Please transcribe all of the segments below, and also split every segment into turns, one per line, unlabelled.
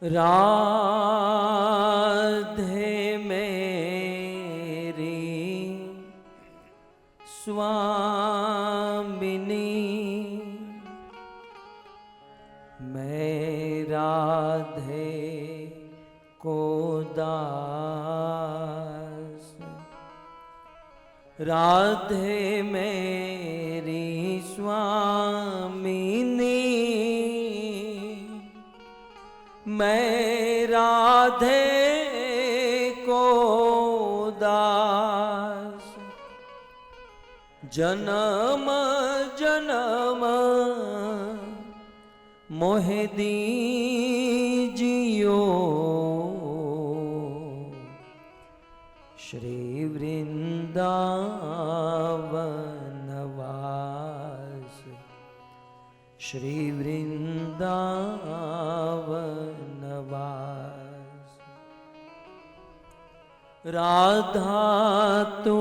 राधे मेरी स्वामिनी, मैं राधे को दास। राधे मेरी स्वामिनी, मैं राधे को दास। जन्म जन्म मोहे दीजियो, श्री वृंदावन वास। श्री वृंदावन वास। राधा तू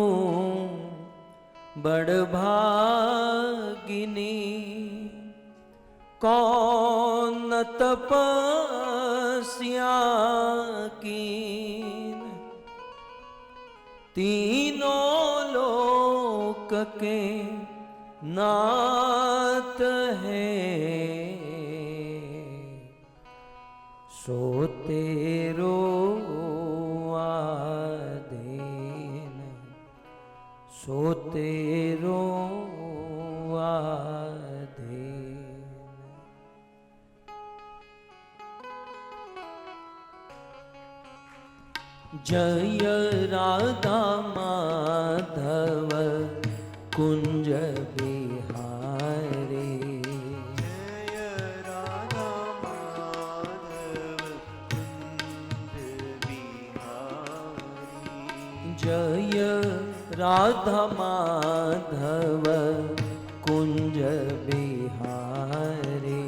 बड़ भागिनी, कौन तपस्या कीन। तीनों लोक के नाथ है, सो तेरो आधीन। सो तेरो आधीन। जय राधा माधव कुंज बिहारी।
जय राधा माधव कुंज बिहारी।
जय राधा माधव कुंज बिहारी।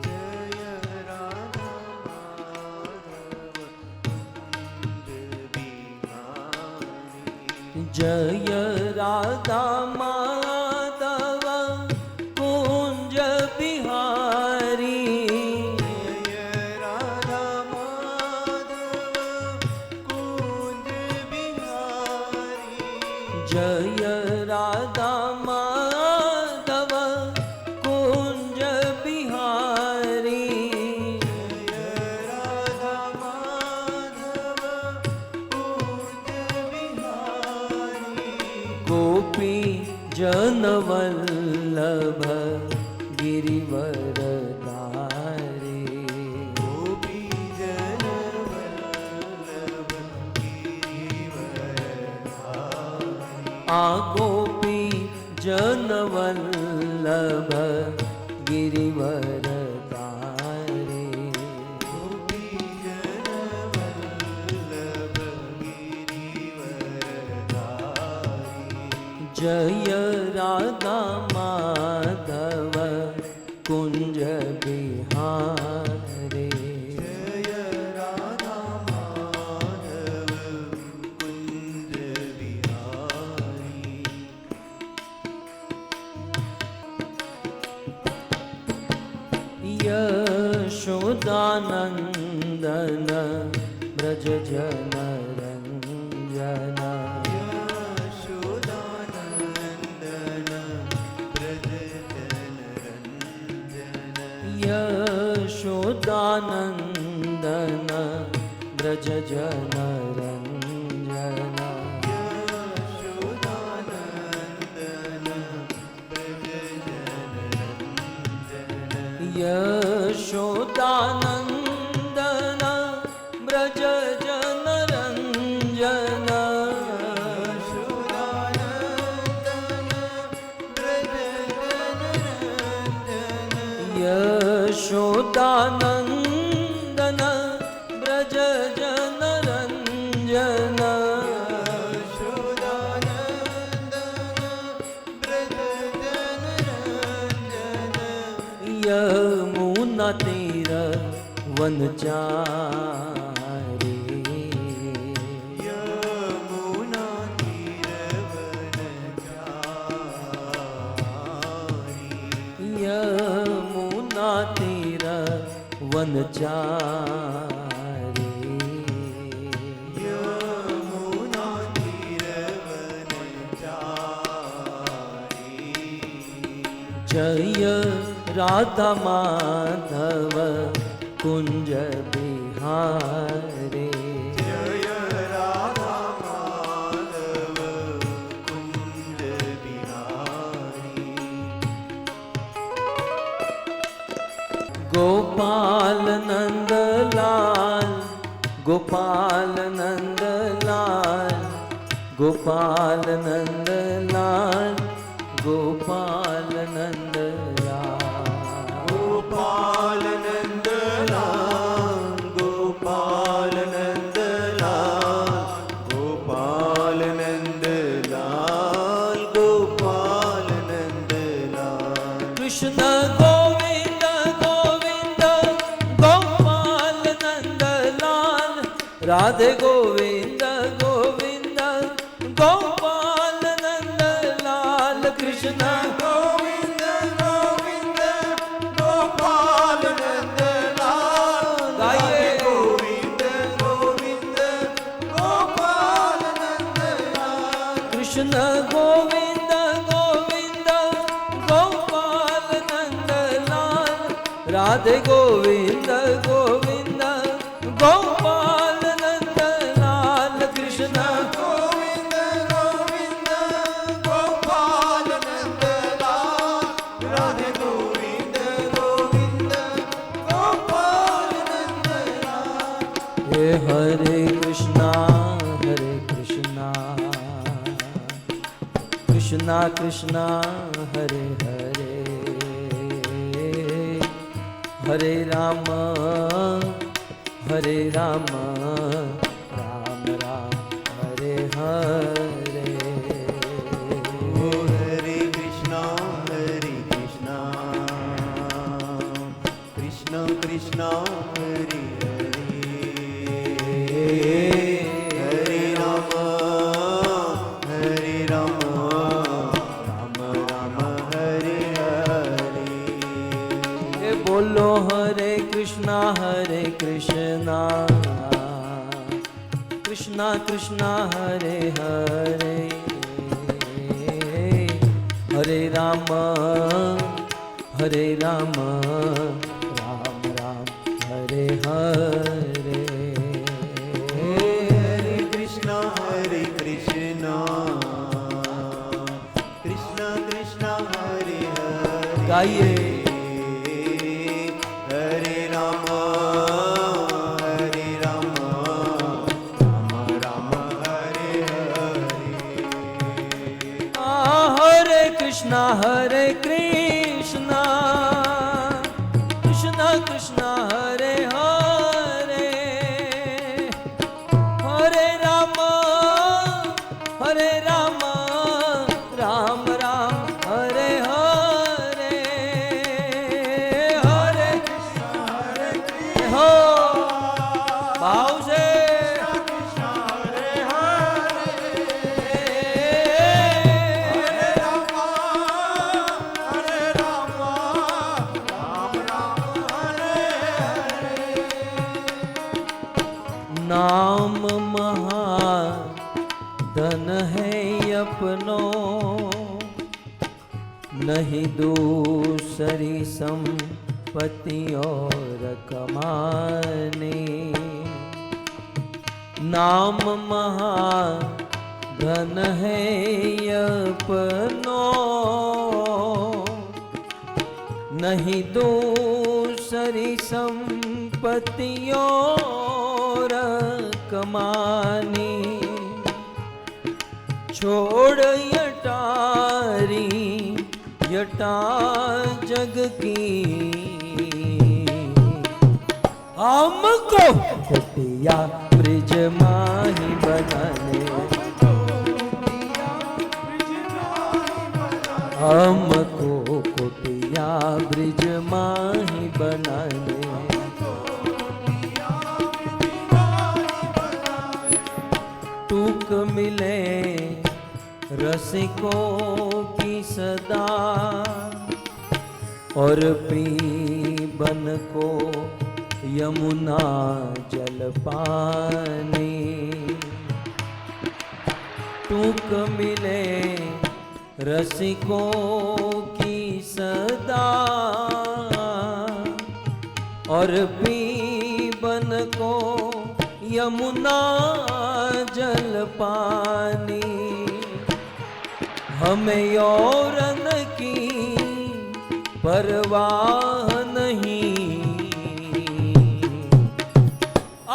जय राधा माधव कुंज बिहारी।
जय राधा माधव कुंज बिहारी।
जय राधा माधव कुंज बिहारी।
जय राधा माधव कुंज बिहारी।
जय राधा माधव कुंज बिहारी।
गोपी जन वल्लभ गिरिवरधारी।
गोपी जन वल्लभ गिरिवरधारी।
आ गोपी जन वल्लभ गिरिवरधारी।
गोपी जन वल्लभ गिरिवरधारी।
जय राधा माधव कुंज बिहारी।
जय राधा माधव कुंज बिहारी।
यशोदानंदन ब्रज जन रंजन।
यशोदानंदन ब्रज जन रंजन।
यशोदानंदन ब्रज जन रंजन।
यशोदानंदन ब्रज जन रंजन।
यशोदानंदन ब्रज जन रंजन। यमुना तीर वनचारी।
यमुना तीर वनचारी।
यमुना तीर वन वन चारे
यमुना तीर वनचारी
जय राधा माधव कुंज बिहारे
जय राधा माधव कुंज बिहारी
गोपाल नंद लाल गोपाल नंद लाल गोपाल नंद लाल गोपाल नंद लाल
गोपाल नंद लाल गोपाल नंद लाल गोपाल नंद लाल गोपाल नंद लाल
कृष्ण गोविंद गोविंद गोपाल नंद लाल राधे गोविंद गोविंद गोपाल नंद लाल कृष्ण
गोविंद गोविंद गोपाल नंद लाल
गाइए।
गोविंद गोविंद गोपाल नंद लाल
कृष्ण गोविंद गोविंद गोपाल नंद लाल राधे गोविंद गोविंद गोपाल नंद लाल कृष्ण
गोविंद गोविंद गोपाल नंद लाल राधे गोविंद गोविंद गोपाल नंद लाल
हे हरे कृष्णा कृष्णा कृष्णा हरे हरे हरे राम राम राम हरे हरे
ओ हरे कृष्णा कृष्ण कृष्ण हरे हरे हरे राम राम राम हरे हरे
हे बोलो हरे कृष्णा कृष्णा कृष्णा हरे हरे हरे राम राम राम हरे हरे
हरे कृष्णा कृष्ण कृष्ण हरे हरे
गाइए।
हरे राम राम राम हरे हरे
हरे कृष्णा कृष्णा कृष्णा हरे हरे हरे राम राम राम हरे हरे हरे हो भाव से नाम महाधन है अपनो नहीं दूसरी संपत्ति और कमाने नाम महाधन है अपनो नहीं दूसरी संपत्ति और कमानी छोड़ यटा जग की हमको कुटिया ब्रिज माही बनाने हमको कुटिया ब्रिज माही बनाने टूक मिले रसिकों की सदा और पी बन को यमुना जल पानी टूक मिले रसिकों की सदा और पीबन को यमुना जल पानी हमें यौरन की परवाह नहीं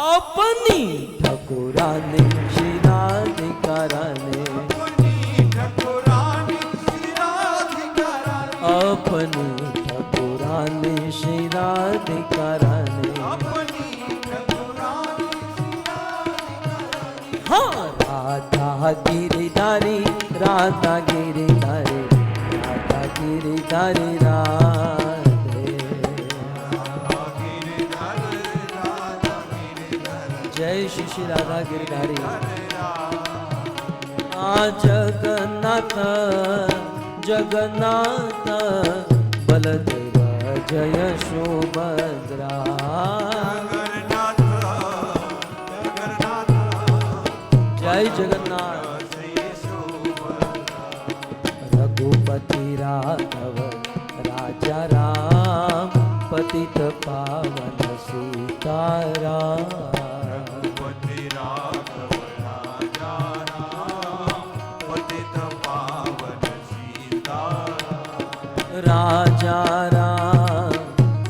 अपनी ठकुरानी शिराधिकाराने अपनी ठकुरानी शिराधिकाराने हाँ राधा गिरिधारी राधा गिरिधारी राधा गिरिधारी राधे जय श्री श्री राधा गिरिधारी आ जगन्नाथ जगन्नाथ बलदेवा जय सुभद्रा जय जगन्नाथ रघुपति राघव राजा राम पतित पावन सीताराम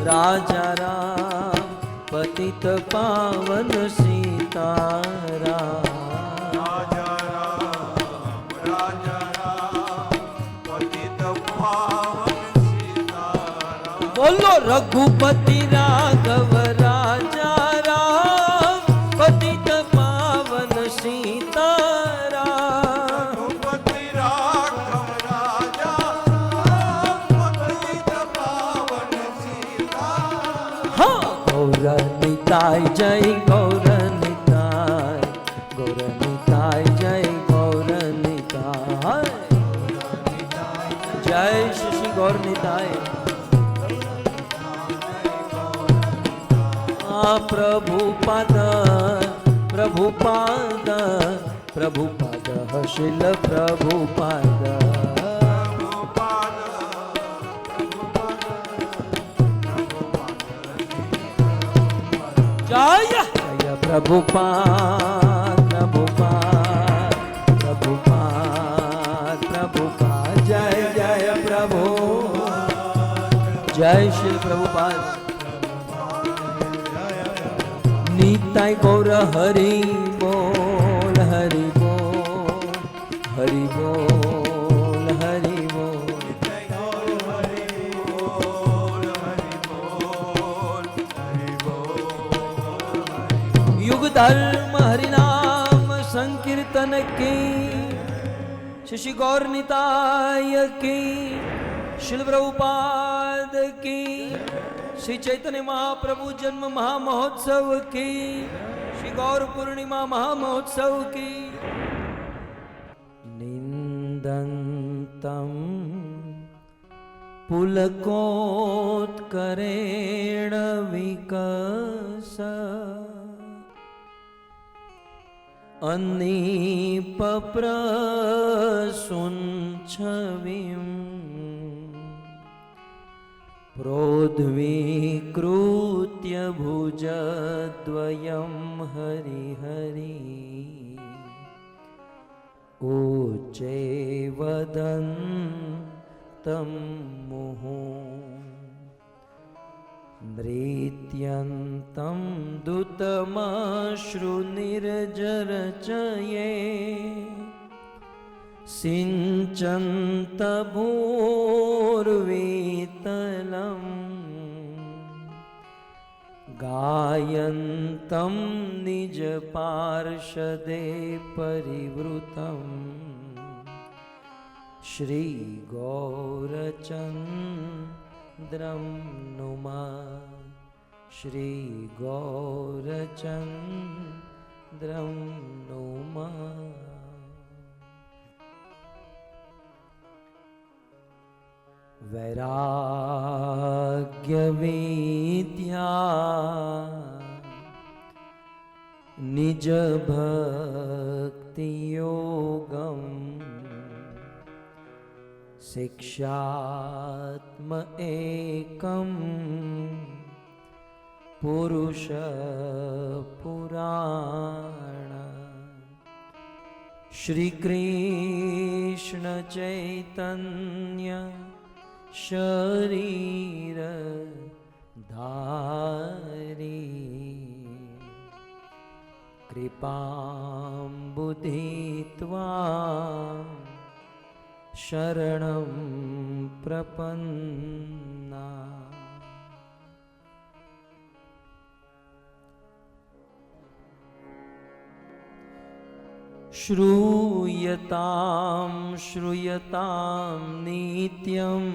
राजा राम पतित पावन सीताराम बोलो रघुपति राघव राजा राम पतित पावन सीताराम
रघुपति राघव राजा राम पतित पावन सीताराम
हाँ गौर निताय जय गौर निताय जय गौर निताय जय श्री गौर निताय प्रभुपाद प्रभुपाद प्रभुपाद शिल प्रभुपाद जय जय प्रभुपाद प्रभुपाद प्रभुपाद प्रभुपाद जय जय प्रभु जय श्री प्रभुपाद निताय गौर हरि बोल हरि बोल हरि बोल हरि बोल युग धर्म हरि नाम संकीर्तन की शशि गौर निताय की शिल प्रभुपाद की श्री चैतन्य महाप्रभु जन्म महामहोत्सव की श्री गौर पूर्णिमा महामहोत्सव की निंदन्तं पुलकोत्करेण विकस अन्नीपप्रसूञ्छविम् प्रोद्वीकृत्य भुजद्वयं हरिहरि ऊचे वदन्तं मुहुः नृत्यन्तं दूतमश्रुनिर्जरचये सिञ्चन्तभूर्वीतलम् गायन्तं निजपार्षदे परिवृतं श्रीगौरचन्द्रं नुमा श्रीगौरचन्द्रं नुमा वैराग्यविद्या निज भक्ति योगम शिक्षात्म एकम पुरुष पुराण श्री कृष्ण चैतन्य शरीर धारी कृपां बुद्धित्वा शरणं प्रपन्ना। श्रूयतां श्रूयतां नित्यम्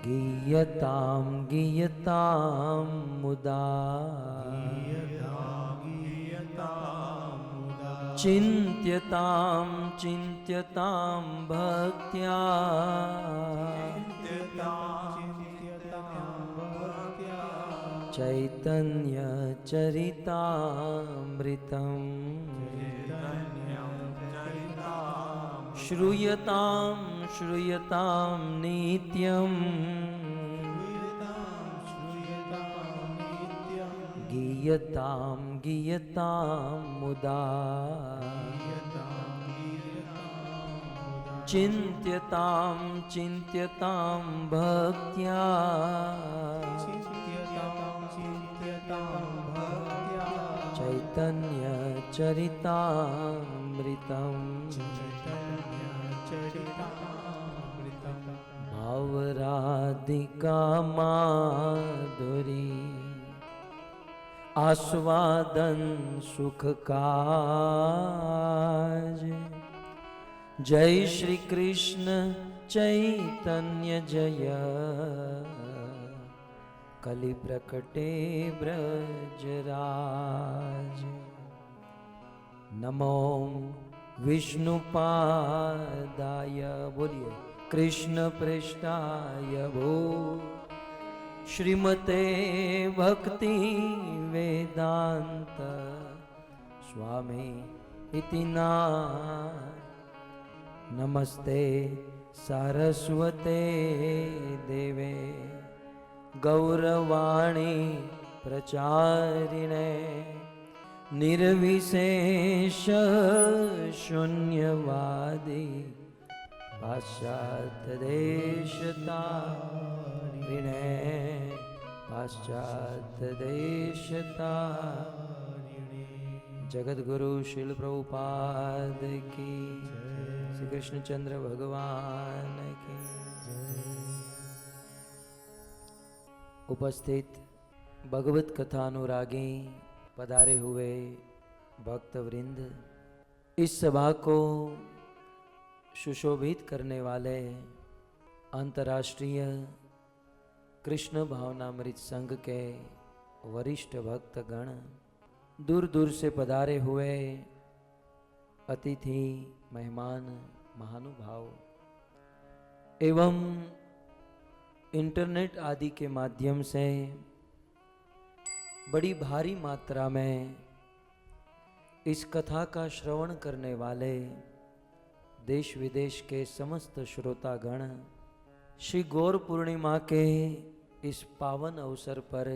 गीयतां गीयतां मुदा चिन्त्यतां चिन्त्यतां भक्त्या चैतन्य चरितामृतम् श्रूयतां श्रूयतां नित्यम् गीयतां गीयतां मुदा चिन्त्यतां चिन्त्यतां भक्त्या चैतन्य चरितामृतम् भावराधिका माधुरी आस्वादन सुख काज जय श्री कृष्ण चैतन्य जय कलि प्रकटे ब्रजराज नमो विष्णुपादाय बोलिए कृष्ण पृष्ठाय भो श्रीमते भक्ति वेदांत स्वामी इति नाम नमस्ते सारस्वते देवे गौरवाणी प्रचारिणे निर्विशेष शून्यवादी पाश्चात्य देशतारिणे पाश्चात्य देशतारिणे जगद्गुरु श्रील प्रभुपाद की श्री कृष्णचंद्र भगवान की उपस्थित भगवत कथा अनुरागी पधारे हुए भक्त वृंद, इस सभा को सुशोभित करने वाले अंतर्राष्ट्रीय कृष्ण भावनामृत संघ के वरिष्ठ भक्तगण, दूर दूर से पधारे हुए अतिथि मेहमान महानुभाव एवं इंटरनेट आदि के माध्यम से बड़ी भारी मात्रा में इस कथा का श्रवण करने वाले देश विदेश के समस्त श्रोतागण, श्री गौर पूर्णिमा के इस पावन अवसर पर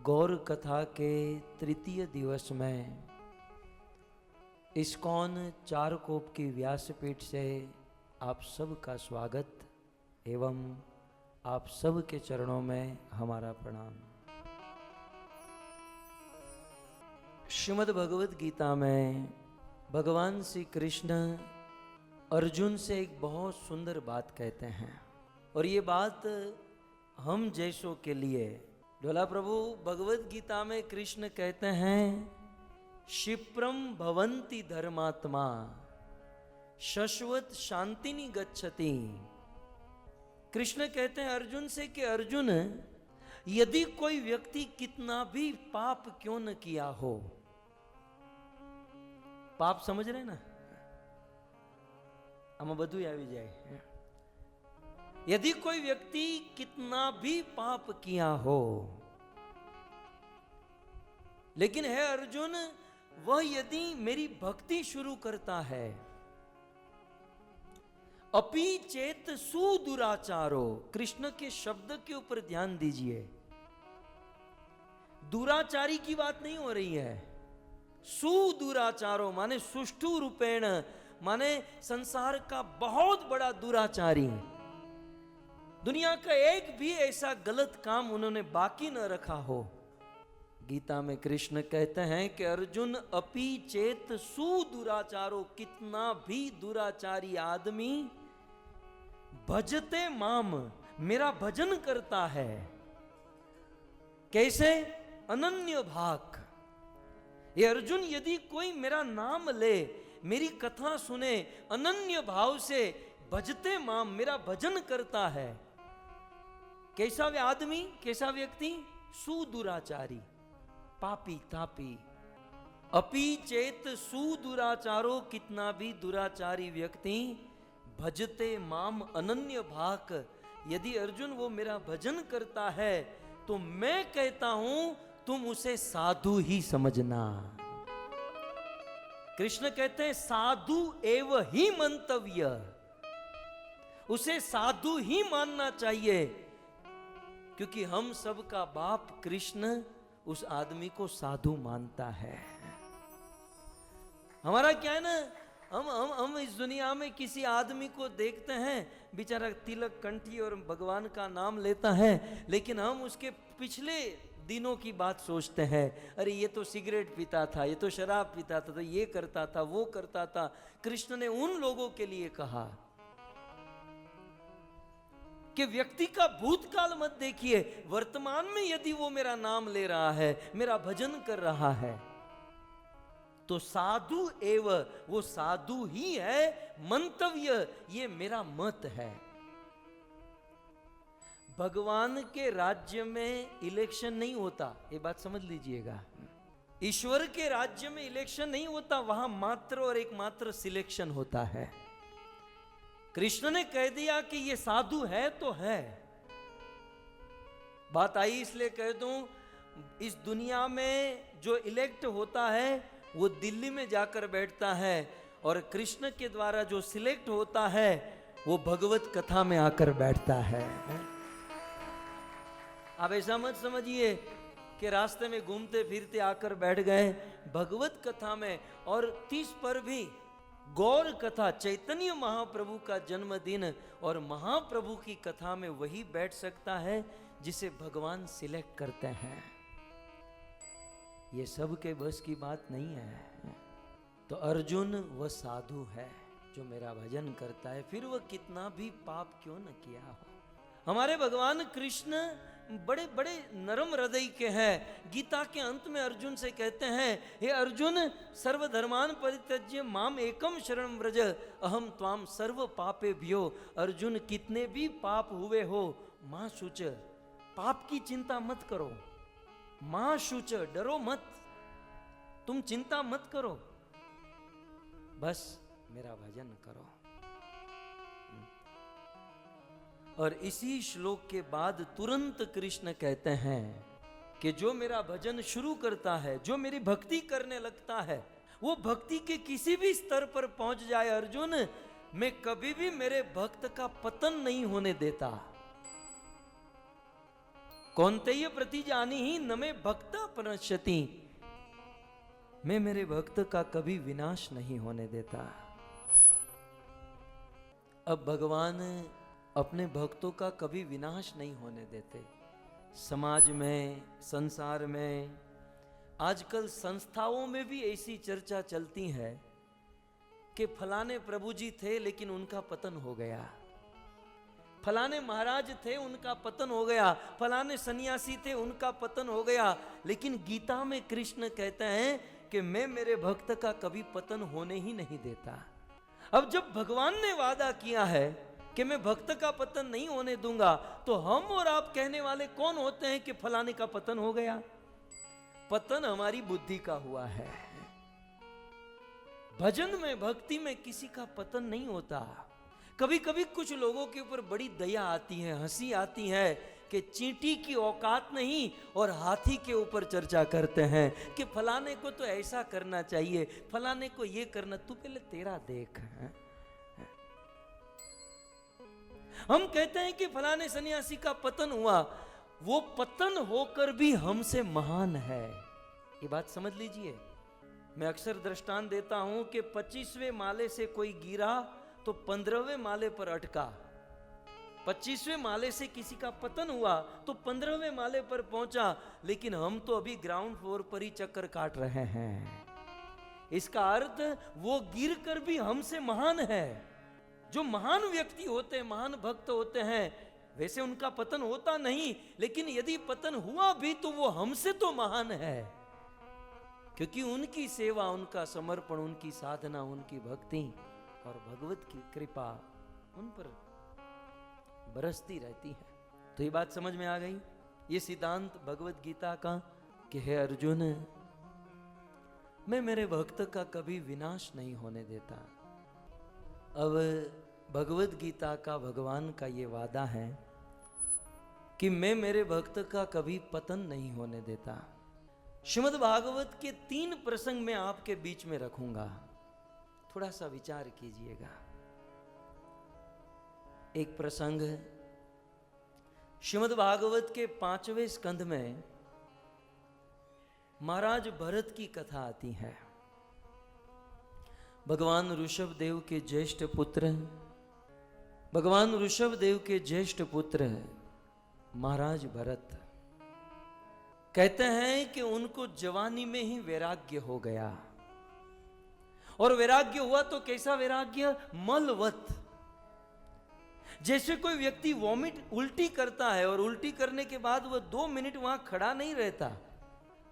गौर कथा के तृतीय दिवस में इस्कॉन चारकोप की व्यासपीठ से आप सब का स्वागत एवं आप सब के चरणों में हमारा प्रणाम। श्रीमद् भगवद गीता में भगवान श्री कृष्ण अर्जुन से एक बहुत सुंदर बात कहते हैं, और ये बात हम जैसों के लिए, ढोला प्रभु भगवद गीता में कृष्ण कहते हैं क्षिप्रम भवन्ति धर्मात्मा शश्वत शांतिनी गच्छति। कृष्ण कहते हैं अर्जुन से कि अर्जुन, यदि कोई व्यक्ति कितना भी पाप क्यों न किया हो, पाप समझ रहे ना, આમાં બધું આવી જાય, यदि कोई व्यक्ति कितना भी पाप किया हो, लेकिन है अर्जुन, वह यदि मेरी भक्ति शुरू करता है, अपि चेत सुदुराचारो, कृष्ण के शब्द के ऊपर ध्यान दीजिए, दुराचारी की बात नहीं हो रही है। सुदुराचारो माने सुष्ठु रूपेण, माने संसार का बहुत बड़ा दुराचारी, दुनिया का एक भी ऐसा गलत काम उन्होंने बाकी न रखा हो। गीता में कृष्ण कहते हैं कि अर्जुन अपि चेत सुदुराचारो, कितना भी दुराचारी आदमी भजते माम, मेरा भजन करता है, कैसे? अनन्य भाग। ये अर्जुन यदि कोई मेरा नाम ले, मेरी कथा सुने, अनन्य भाव से भजते माम, मेरा भजन करता है, कैसा वे आदमी, कैसा व्यक्ति? सुदुराचारी, पापी तापी। अपि चेत सुदुराचारो, कितना भी दुराचारी व्यक्ति भजते माम अनन्य भाक, यदि अर्जुन वो मेरा भजन करता है तो मैं कहता हूं तुम उसे साधु ही समझना। कृष्ण कहते हैं साधु एव ही मंतव्य, उसे साधु ही मानना चाहिए, क्योंकि हम सबका बाप कृष्ण उस आदमी को साधु मानता है। हमारा क्या है ना, हम इस दुनिया में किसी आदमी को देखते हैं, बेचारा तिलक कंठी और भगवान का नाम लेता है, लेकिन हम उसके पिछले दिनों की बात सोचते हैं। अरे ये तो सिगरेट पीता था, ये तो शराब पीता था, तो ये करता था, वो करता था। कृष्ण ने उन लोगों के लिए कहा कि व्यक्ति का भूतकाल मत देखिए, वर्तमान में यदि वो मेरा नाम ले रहा है, मेरा भजन कर रहा है, तो साधु एव, वो साधु ही है, मंतव्य, ये मेरा मत है। भगवान के राज्य में इलेक्शन नहीं होता, ये बात समझ लीजिएगा। ईश्वर के राज्य में इलेक्शन नहीं होता, वहां मात्र और एकमात्र सिलेक्शन होता है। कृष्ण ने कह दिया कि ये साधु है तो है। बात आई इसलिए कह दूं, इस दुनिया में जो इलेक्ट होता है वो दिल्ली में जाकर बैठता है, और कृष्ण के द्वारा जो सिलेक्ट होता है वो भगवत कथा में आकर बैठता है। आप ऐसा मत समझिए कि रास्ते में घूमते फिरते आकर बैठ गए, भगवत कथा में। और 30 पर भी गौर कथा, चैतन्य महाप्रभु का जन्मदिन और महाप्रभु की कथा में वही बैठ सकता है जिसे भगवान सिलेक्ट करते हैं। ये सब के बस की बात नहीं है। तो अर्जुन वह साधु है जो मेरा भजन करता है, फिर वह कितना भी पाप क्यों न किया हो। हमारे भगवान कृष्ण बड़े बड़े नरम हृदय के हैं। गीता के अंत में अर्जुन से कहते हैं, हे अर्जुन, सर्वधर्मान परित्यज्य माम एकम शरणं व्रज अहम त्वाम सर्व पापेभ्यो। अर्जुन, कितने भी पाप हुए हो, मां शुच, पाप की चिंता मत करो, मां शुच, डरो मत, तुम चिंता मत करो, बस मेरा भजन करो। और इसी श्लोक के बाद तुरंत कृष्ण कहते हैं कि जो मेरा भजन शुरू करता है, जो मेरी भक्ति करने लगता है, वो भक्ति के किसी भी स्तर पर पहुंच जाए अर्जुन, मैं कभी भी मेरे भक्त का पतन नहीं होने देता। कौन्तेय प्रतिजानी ही न मे भक्ता प्रणश्यति, मैं मेरे भक्त का कभी विनाश नहीं होने देता। अब भगवान अपने भक्तों का कभी विनाश नहीं होने देते। समाज में, संसार में, आजकल संस्थाओं में भी ऐसी चर्चा चलती है कि फलाने प्रभु जी थे लेकिन उनका पतन हो गया, फलाने महाराज थे उनका पतन हो गया, फलाने सन्यासी थे उनका पतन हो गया। लेकिन गीता में कृष्ण कहते हैं कि मैं मेरे भक्त का कभी पतन होने ही नहीं देता। अब जब भगवान ने वादा किया है कि मैं भक्त का पतन नहीं होने दूंगा, तो हम और आप कहने वाले कौन होते हैं कि फलाने का पतन हो गया? पतन हमारी बुद्धि का हुआ है। भजन में, भक्ति में किसी का पतन नहीं होता। कभी कभी कुछ लोगों के ऊपर बड़ी दया आती है, हंसी आती है कि चींटी की औकात नहीं और हाथी के ऊपर चर्चा करते हैं कि फलाने को तो ऐसा करना चाहिए, फलाने को ये करना, तू पहले तेरा देख है? हम कहते हैं कि फलाने सन्यासी का पतन हुआ, वो पतन होकर भी हमसे महान है। ये बात समझ लीजिए। मैं अक्सर दृष्टांत देता हूं कि 25वें माले से कोई गिरा तो 15वें माले पर अटका। 25वें माले से किसी का पतन हुआ तो 15वें माले पर पहुंचा, लेकिन हम तो अभी ग्राउंड फ्लोर पर ही चक्कर काट रहे हैं। इसका अर्थ वो गिर कर भी हमसे महान है। जो महान व्यक्ति होते हैं, महान भक्त होते हैं, वैसे उनका पतन होता नहीं, लेकिन यदि पतन हुआ भी तो वो हमसे तो महान है, क्योंकि उनकी सेवा, उनका समर्पण, उनकी साधना, उनकी भक्ति और भगवत की कृपा उन पर बरसती रहती है। तो ये बात समझ में आ गई। ये सिद्धांत भगवत गीता का कि हे अर्जुन, मैं मेरे भक्त का कभी विनाश नहीं होने देता। अब भगवत गीता का भगवान का ये वादा है कि मैं मेरे भक्त का कभी पतन नहीं होने देता। श्रीमद् भागवत के 3 प्रसंग में आपके बीच में रखूंगा, थोड़ा सा विचार कीजिएगा। एक प्रसंग श्रीमद् भागवत के 5वें स्कंध में महाराज भरत की कथा आती है। भगवान ऋषभ देव के ज्येष्ठ पुत्र, भगवान ऋषभ देव के ज्येष्ठ पुत्र महाराज भरत कहते हैं कि उनको जवानी में ही वैराग्य हो गया। और वैराग्य हुआ तो कैसा वैराग्य? मलवत। जैसे कोई व्यक्ति वॉमिट, उल्टी करता है और उल्टी करने के बाद वह 2 मिनट वहां खड़ा नहीं रहता,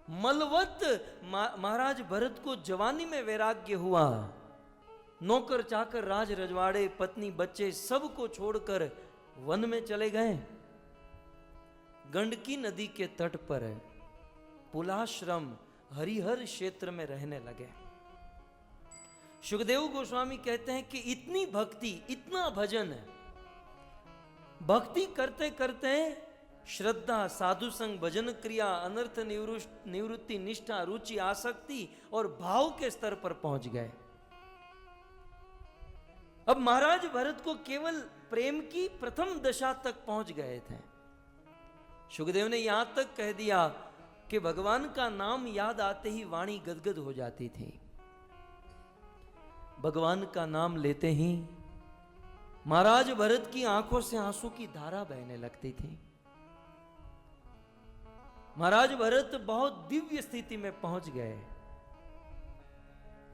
मलवत महाराज भरत को जवानी में वैराग्य हुआ। नौकर चाकर, राज रजवाड़े, पत्नी, बच्चे सबको छोड़कर वन में चले गए। गंडकी नदी के तट पर पुलाश्रम हरिहर क्षेत्र में रहने लगे। सुखदेव गोस्वामी कहते हैं कि इतनी भक्ति, इतना भजन, भक्ति करते करते श्रद्धा, साधु संग, भजन क्रिया, अनर्थ निवृत्ति, निष्ठा, रुचि, आसक्ति और भाव के स्तर पर पहुंच गए। अब महाराज भरत को केवल प्रेम की प्रथम दशा तक पहुंच गए थे। सुखदेव ने यहां तक कह दिया कि भगवान का नाम याद आते ही वाणी गदगद हो जाती थी। भगवान का नाम लेते ही महाराज भरत की आंखों से आंसू की धारा बहने लगती थी। महाराज भरत बहुत दिव्य स्थिति में पहुंच गए।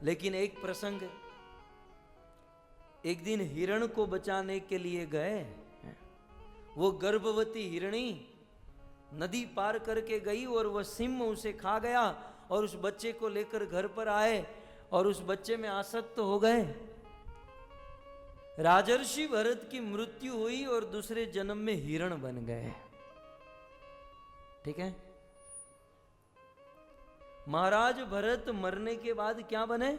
लेकिन एक प्रसंग, एक दिन हिरण को बचाने के लिए गए। वो गर्भवती हिरणी नदी पार करके गई और वह सिंह उसे खा गया और उस बच्चे को लेकर घर पर आए और उस बच्चे में आसक्त हो गए। राजर्षि भरत की मृत्यु हुई और दूसरे जन्म में हिरण बन गए। ठीक है। महाराज भरत मरने के बाद क्या बने?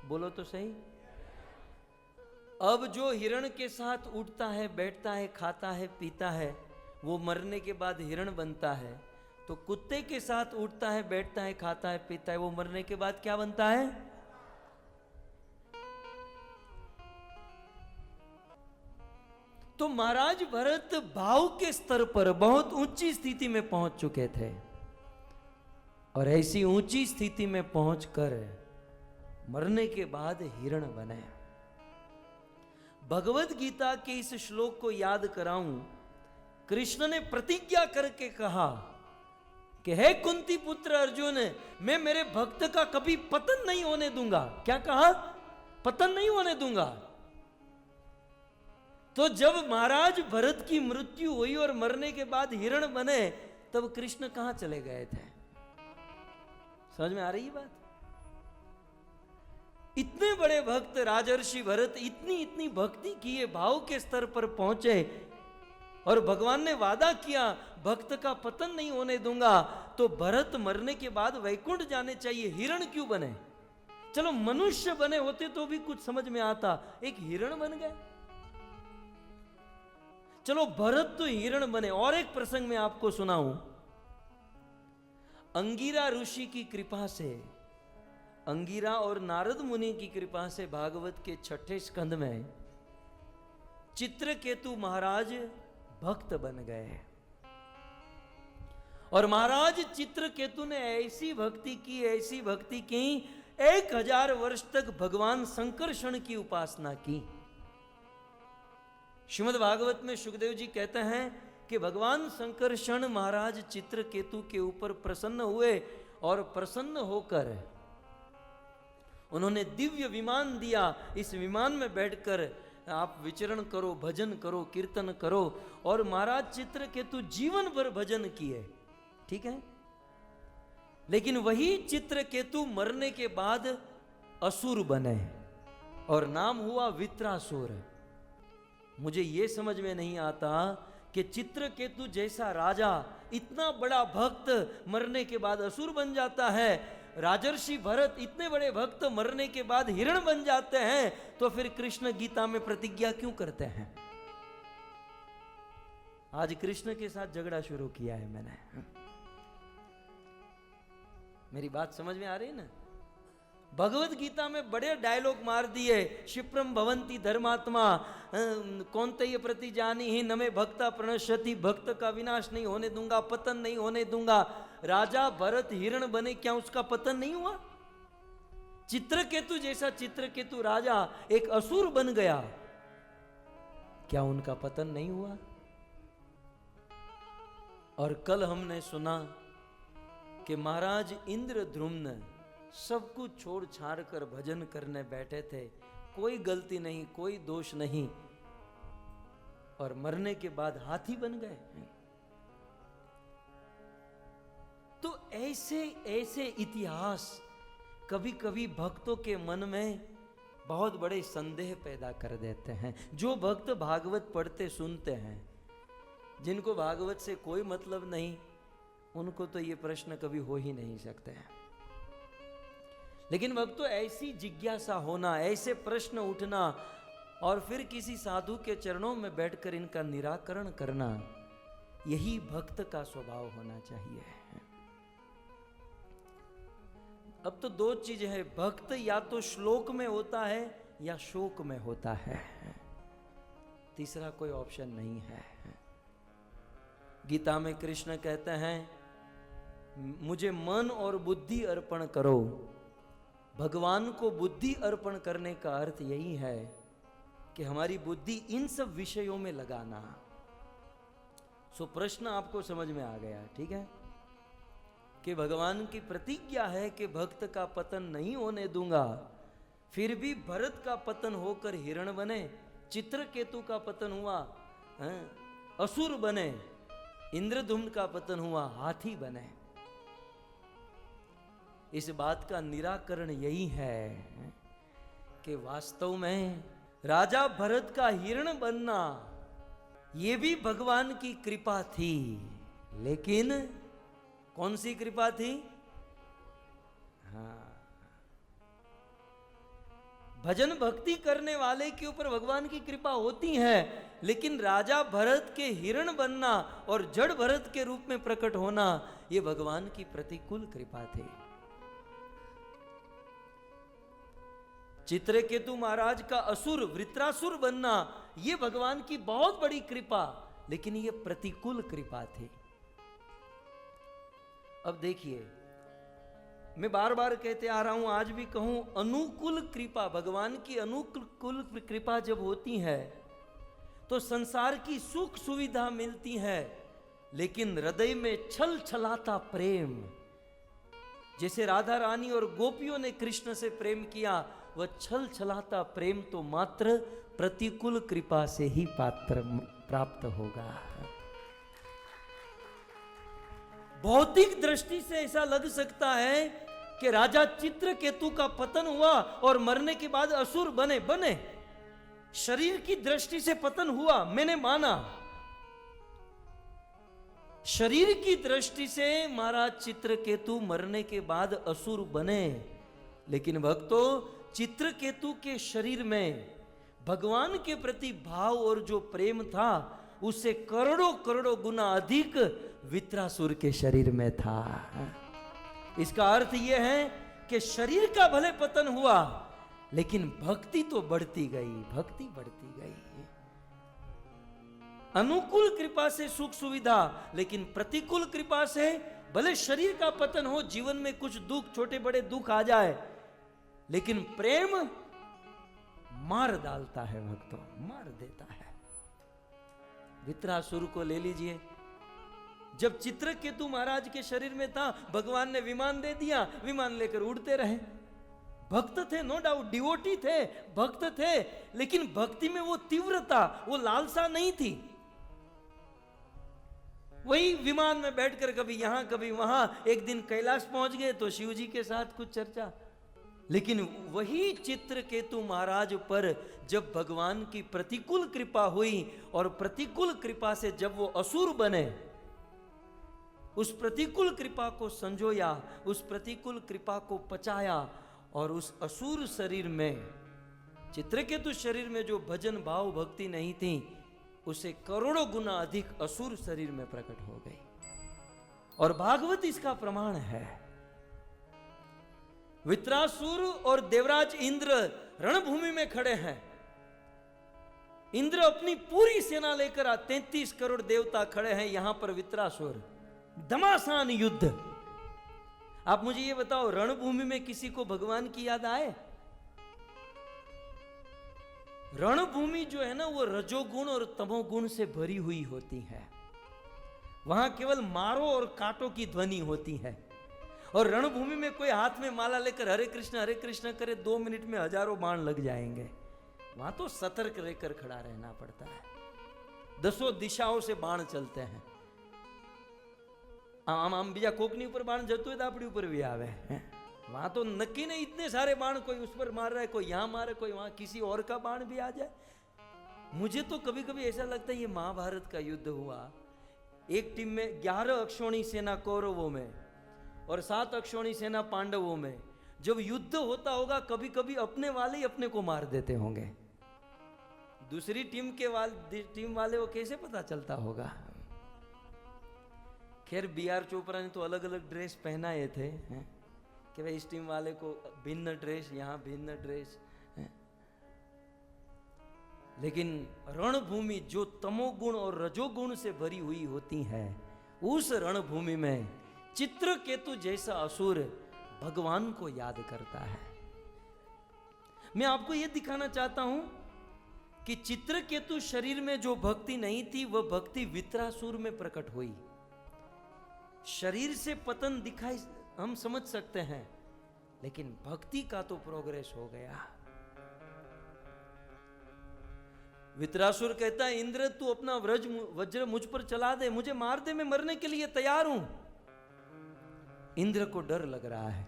बोलो तो सही। अब जो हिरण के साथ उठता है, बैठता है, खाता है, पीता है, वो मरने के बाद हिरण बनता है। तो कुत्ते के साथ उठता है, बैठता है, खाता है, पीता है, वो मरने के बाद क्या बनता है? तो महाराज भरत भाव के स्तर पर बहुत ऊंची स्थिति में पहुंच चुके थे और ऐसी ऊंची स्थिति में पहुंचकर मरने के बाद हिरण बने। भगवत गीता के इस श्लोक को याद कराऊं। कृष्ण ने प्रतिज्ञा करके कहा कि हे कुंती पुत्र अर्जुन, मैं मेरे भक्त का कभी पतन नहीं होने दूंगा। क्या कहा? पतन नहीं होने दूंगा। तो जब महाराज भरत की मृत्यु हुई और मरने के बाद हिरण बने, तब कृष्ण कहां चले गए थे? समझ में आ रही है बात? इतने बड़े भक्त राजर्षि भरत इतनी भक्ति किए, भाव के स्तर पर पहुंचे और भगवान ने वादा किया भक्त का पतन नहीं होने दूंगा। तो भरत मरने के बाद वैकुंठ जाने चाहिए, हिरण क्यों बने? चलो मनुष्य बने होते तो भी कुछ समझ में आता, एक हिरण बन गए। चलो भरत तो हिरण बने। और एक प्रसंग में आपको सुनाऊं। अंगिरा ऋषि की कृपा से, अंगिरा और नारद मुनि की कृपा से भागवत के 6ठे स्कंद में चित्रकेतु महाराज भक्त बन गए। और महाराज चित्रकेतु ने ऐसी भक्ति की, ऐसी भक्ति की, 1000 वर्ष तक भगवान संकर्षण की उपासना की। श्रीमद् भागवत में सुखदेव जी कहते हैं कि भगवान संकर्षण महाराज चित्रकेतु के ऊपर प्रसन्न हुए और प्रसन्न होकर उन्होंने दिव्य विमान दिया। इस विमान में बैठकर आप विचरण करो, भजन करो, कीर्तन करो। और महाराज चित्रकेतु जीवन भर भजन किए, ठीक है। लेकिन वही चित्रकेतु मरने के बाद असुर बने और नाम हुआ वित्रासुर। मुझे यह समझ में नहीं आता कि चित्रकेतु जैसा राजा, इतना बड़ा भक्त मरने के बाद असुर बन जाता है। राजर्षि भरत इतने बड़े भक्त मरने के बाद हिरण बन जाते हैं, तो फिर कृष्ण गीता में प्रतिज्ञा क्यों करते हैं? आज कृष्ण के साथ झगड़ा शुरू किया है मैंने। मेरी बात समझ में आ रही है ना? भगवत गीता में बड़े डायलॉग मार दिए। क्षिप्रम भवंती धर्मात्मा कौन्तेय प्रति जानी ही नमे भक्ता प्रणश्यति, भक्त का विनाश नहीं होने दूंगा, पतन नहीं होने दूंगा। राजा भरत हिरण बने, क्या उसका पतन नहीं हुआ? चित्रकेतु जैसा चित्रकेतु राजा एक असुर बन गया, क्या उनका पतन नहीं हुआ? और कल हमने सुना कि महाराज इंद्रद्युम्न सब कुछ छोड़ छाड़ कर भजन करने बैठे थे, कोई गलती नहीं, कोई दोष नहीं, और मरने के बाद हाथी बन गए। तो ऐसे ऐसे इतिहास कभी कभी भक्तों के मन में बहुत बड़े संदेह पैदा कर देते हैं। जो भक्त भागवत पढ़ते सुनते हैं, जिनको भागवत से कोई मतलब नहीं, उनको तो ये प्रश्न कभी हो ही नहीं सकते हैं। लेकिन भक्तों, ऐसी जिज्ञासा होना, ऐसे प्रश्न उठना और फिर किसी साधु के चरणों में बैठकर इनका निराकरण करना, यही भक्त का स्वभाव होना चाहिए। अब तो दो चीज है, भक्त या तो श्लोक में होता है या शोक में होता है, तीसरा कोई ऑप्शन नहीं है। गीता में कृष्ण कहते हैं, मुझे मन और बुद्धि अर्पण करो। भगवान को बुद्धि अर्पण करने का अर्थ यही है कि हमारी बुद्धि इन सब विषयों में लगाना। सो प्रश्न आपको समझ में आ गया, ठीक है, कि भगवान की प्रतिज्ञा है कि भक्त का पतन नहीं होने दूंगा। फिर भी भरत का पतन होकर हिरण बने, चित्रकेतु का पतन हुआ असुर बने, इंद्रद्युम्न का पतन हुआ हाथी बने। इस बात का निराकरण यही है कि वास्तव में राजा भरत का हिरण बनना ये भी भगवान की कृपा थी। लेकिन कौन सी कृपा थी? हाँ, भजन भक्ति करने वाले के ऊपर भगवान की कृपा होती है, लेकिन राजा भरत के हिरण बनना और जड़ भरत के रूप में प्रकट होना, यह भगवान की प्रतिकूल कृपा थी। चित्रकेतु महाराज का असुर वृत्रासुर बनना, यह भगवान की बहुत बड़ी कृपा, लेकिन यह प्रतिकूल कृपा थी। अब देखिए, मैं बार बार कहते आ रहा हूं, आज भी कहूं, अनुकूल कृपा, भगवान की अनुकूल कृपा जब होती है तो संसार की सुख सुविधा मिलती है, लेकिन हृदय में छल छलाता प्रेम, जैसे राधा रानी और गोपियों ने कृष्ण से प्रेम किया, वह छल छलाता प्रेम तो मात्र प्रतिकूल कृपा से ही प्राप्त होगा। भौतिक दृष्टि से ऐसा लग सकता है कि राजा चित्रकेतु का पतन हुआ और मरने के बाद असुर बने। शरीर की दृष्टि से पतन हुआ, मैंने माना। शरीर की दृष्टि से महाराज चित्रकेतु मरने के बाद असुर बने, लेकिन भक्तों, चित्रकेतु के शरीर में भगवान के प्रति भाव और जो प्रेम था उससे करोड़ों करोड़ों गुना अधिक वित्रासुर के शरीर में था। इसका अर्थ यह है कि शरीर का भले पतन हुआ, लेकिन भक्ति तो बढ़ती गई, भक्ति बढ़ती गई। अनुकूल कृपा से सुख सुविधा, लेकिन प्रतिकूल कृपा से भले शरीर का पतन हो, जीवन में कुछ दुख, छोटे बड़े दुख आ जाए, लेकिन प्रेम मार डालता है भक्तों, मार देता है। वित्रासुर को ले लीजिए, जब चित्रकेतु महाराज के शरीर में था, भगवान ने विमान दे दिया, विमान लेकर उड़ते रहे। भक्त थे, नो डाउट, डिवोटी थे, भक्त थे, लेकिन भक्ति में वो तीव्रता, वो लालसा नहीं थी। वही विमान में बैठकर कभी यहां कभी वहां, एक दिन कैलाश पहुंच गए तो शिव जी के साथ कुछ चर्चा। लेकिन वही चित्रकेतु महाराज पर जब भगवान की प्रतिकूल कृपा हुई और प्रतिकूल कृपा से जब वो असुर बने, उस प्रतिकूल कृपा को संजोया, उस प्रतिकूल कृपा को पचाया और उस असुर शरीर में, चित्रकेतु शरीर में जो भजन भाव भक्ति नहीं थी, उसे करोड़ों गुना अधिक असुर शरीर में प्रकट हो गई। और भागवत इसका प्रमाण है। वित्रासुर और देवराज इंद्र रणभूमि में खड़े हैं। इंद्र अपनी पूरी सेना लेकर 33 करोड़ देवता खड़े हैं, यहां पर वित्रासुर, घमासान युद्ध। आप मुझे ये बताओ, रणभूमि में किसी को भगवान की याद आए? रणभूमि जो है ना, वो रजोगुण और तमोगुण से भरी हुई होती है। वहां केवल मारो और काटो की ध्वनि होती है। और रणभूमि में कोई हाथ में माला लेकर हरे कृष्ण करे, 2 मिनट में हजारों बाण लग जाएंगे। वहां तो सतर्क रहकर खड़ा रहना पड़ता है। 10 दिशाओं से बाण चलते हैं। आम बीजा कोकनी ऊपर बाण जतु है तो अपनी ऊपर भी आवे। वहां तो नक्की नहीं, इतने सारे बाण, कोई उस पर मार रहा है, कोई यहां मारे, कोई वहां, किसी और का बाण भी आ जाए। मुझे तो कभी कभी ऐसा लगता है ये महाभारत का युद्ध हुआ, एक टीम में 11 अक्षौणी सेना कौरवों में और 7 अक्षौणी सेना पांडवों में जब युद्ध होता होगा, कभी कभी अपने वाले ही अपने को मार देते होंगे। दूसरी टीम वाले को कैसे पता चलता होगा? खैर BR चोपड़ा ने तो अलग अलग ड्रेस पहनाए थे कि भाई इस टीम वाले को भिन्न ड्रेस, यहां भिन्न ड्रेस। लेकिन रणभूमि जो तमोगुण और रजोगुण से भरी हुई होती है, उस रणभूमि में चित्रकेतु जैसा असुर भगवान को याद करता है। मैं आपको यह दिखाना चाहता हूं कि चित्रकेतु शरीर में जो भक्ति नहीं थी, वह भक्ति वित्रासुर में प्रकट हुई। शरीर से पतन दिखाई हम समझ सकते हैं, लेकिन भक्ति का तो प्रोग्रेस हो गया। वित्रासुर कहता है, इंद्र तू अपना वज्र मुझ पर चला दे, मुझे मार दे, मैं मरने के लिए तैयार हूं। इंद्र को डर लग रहा है,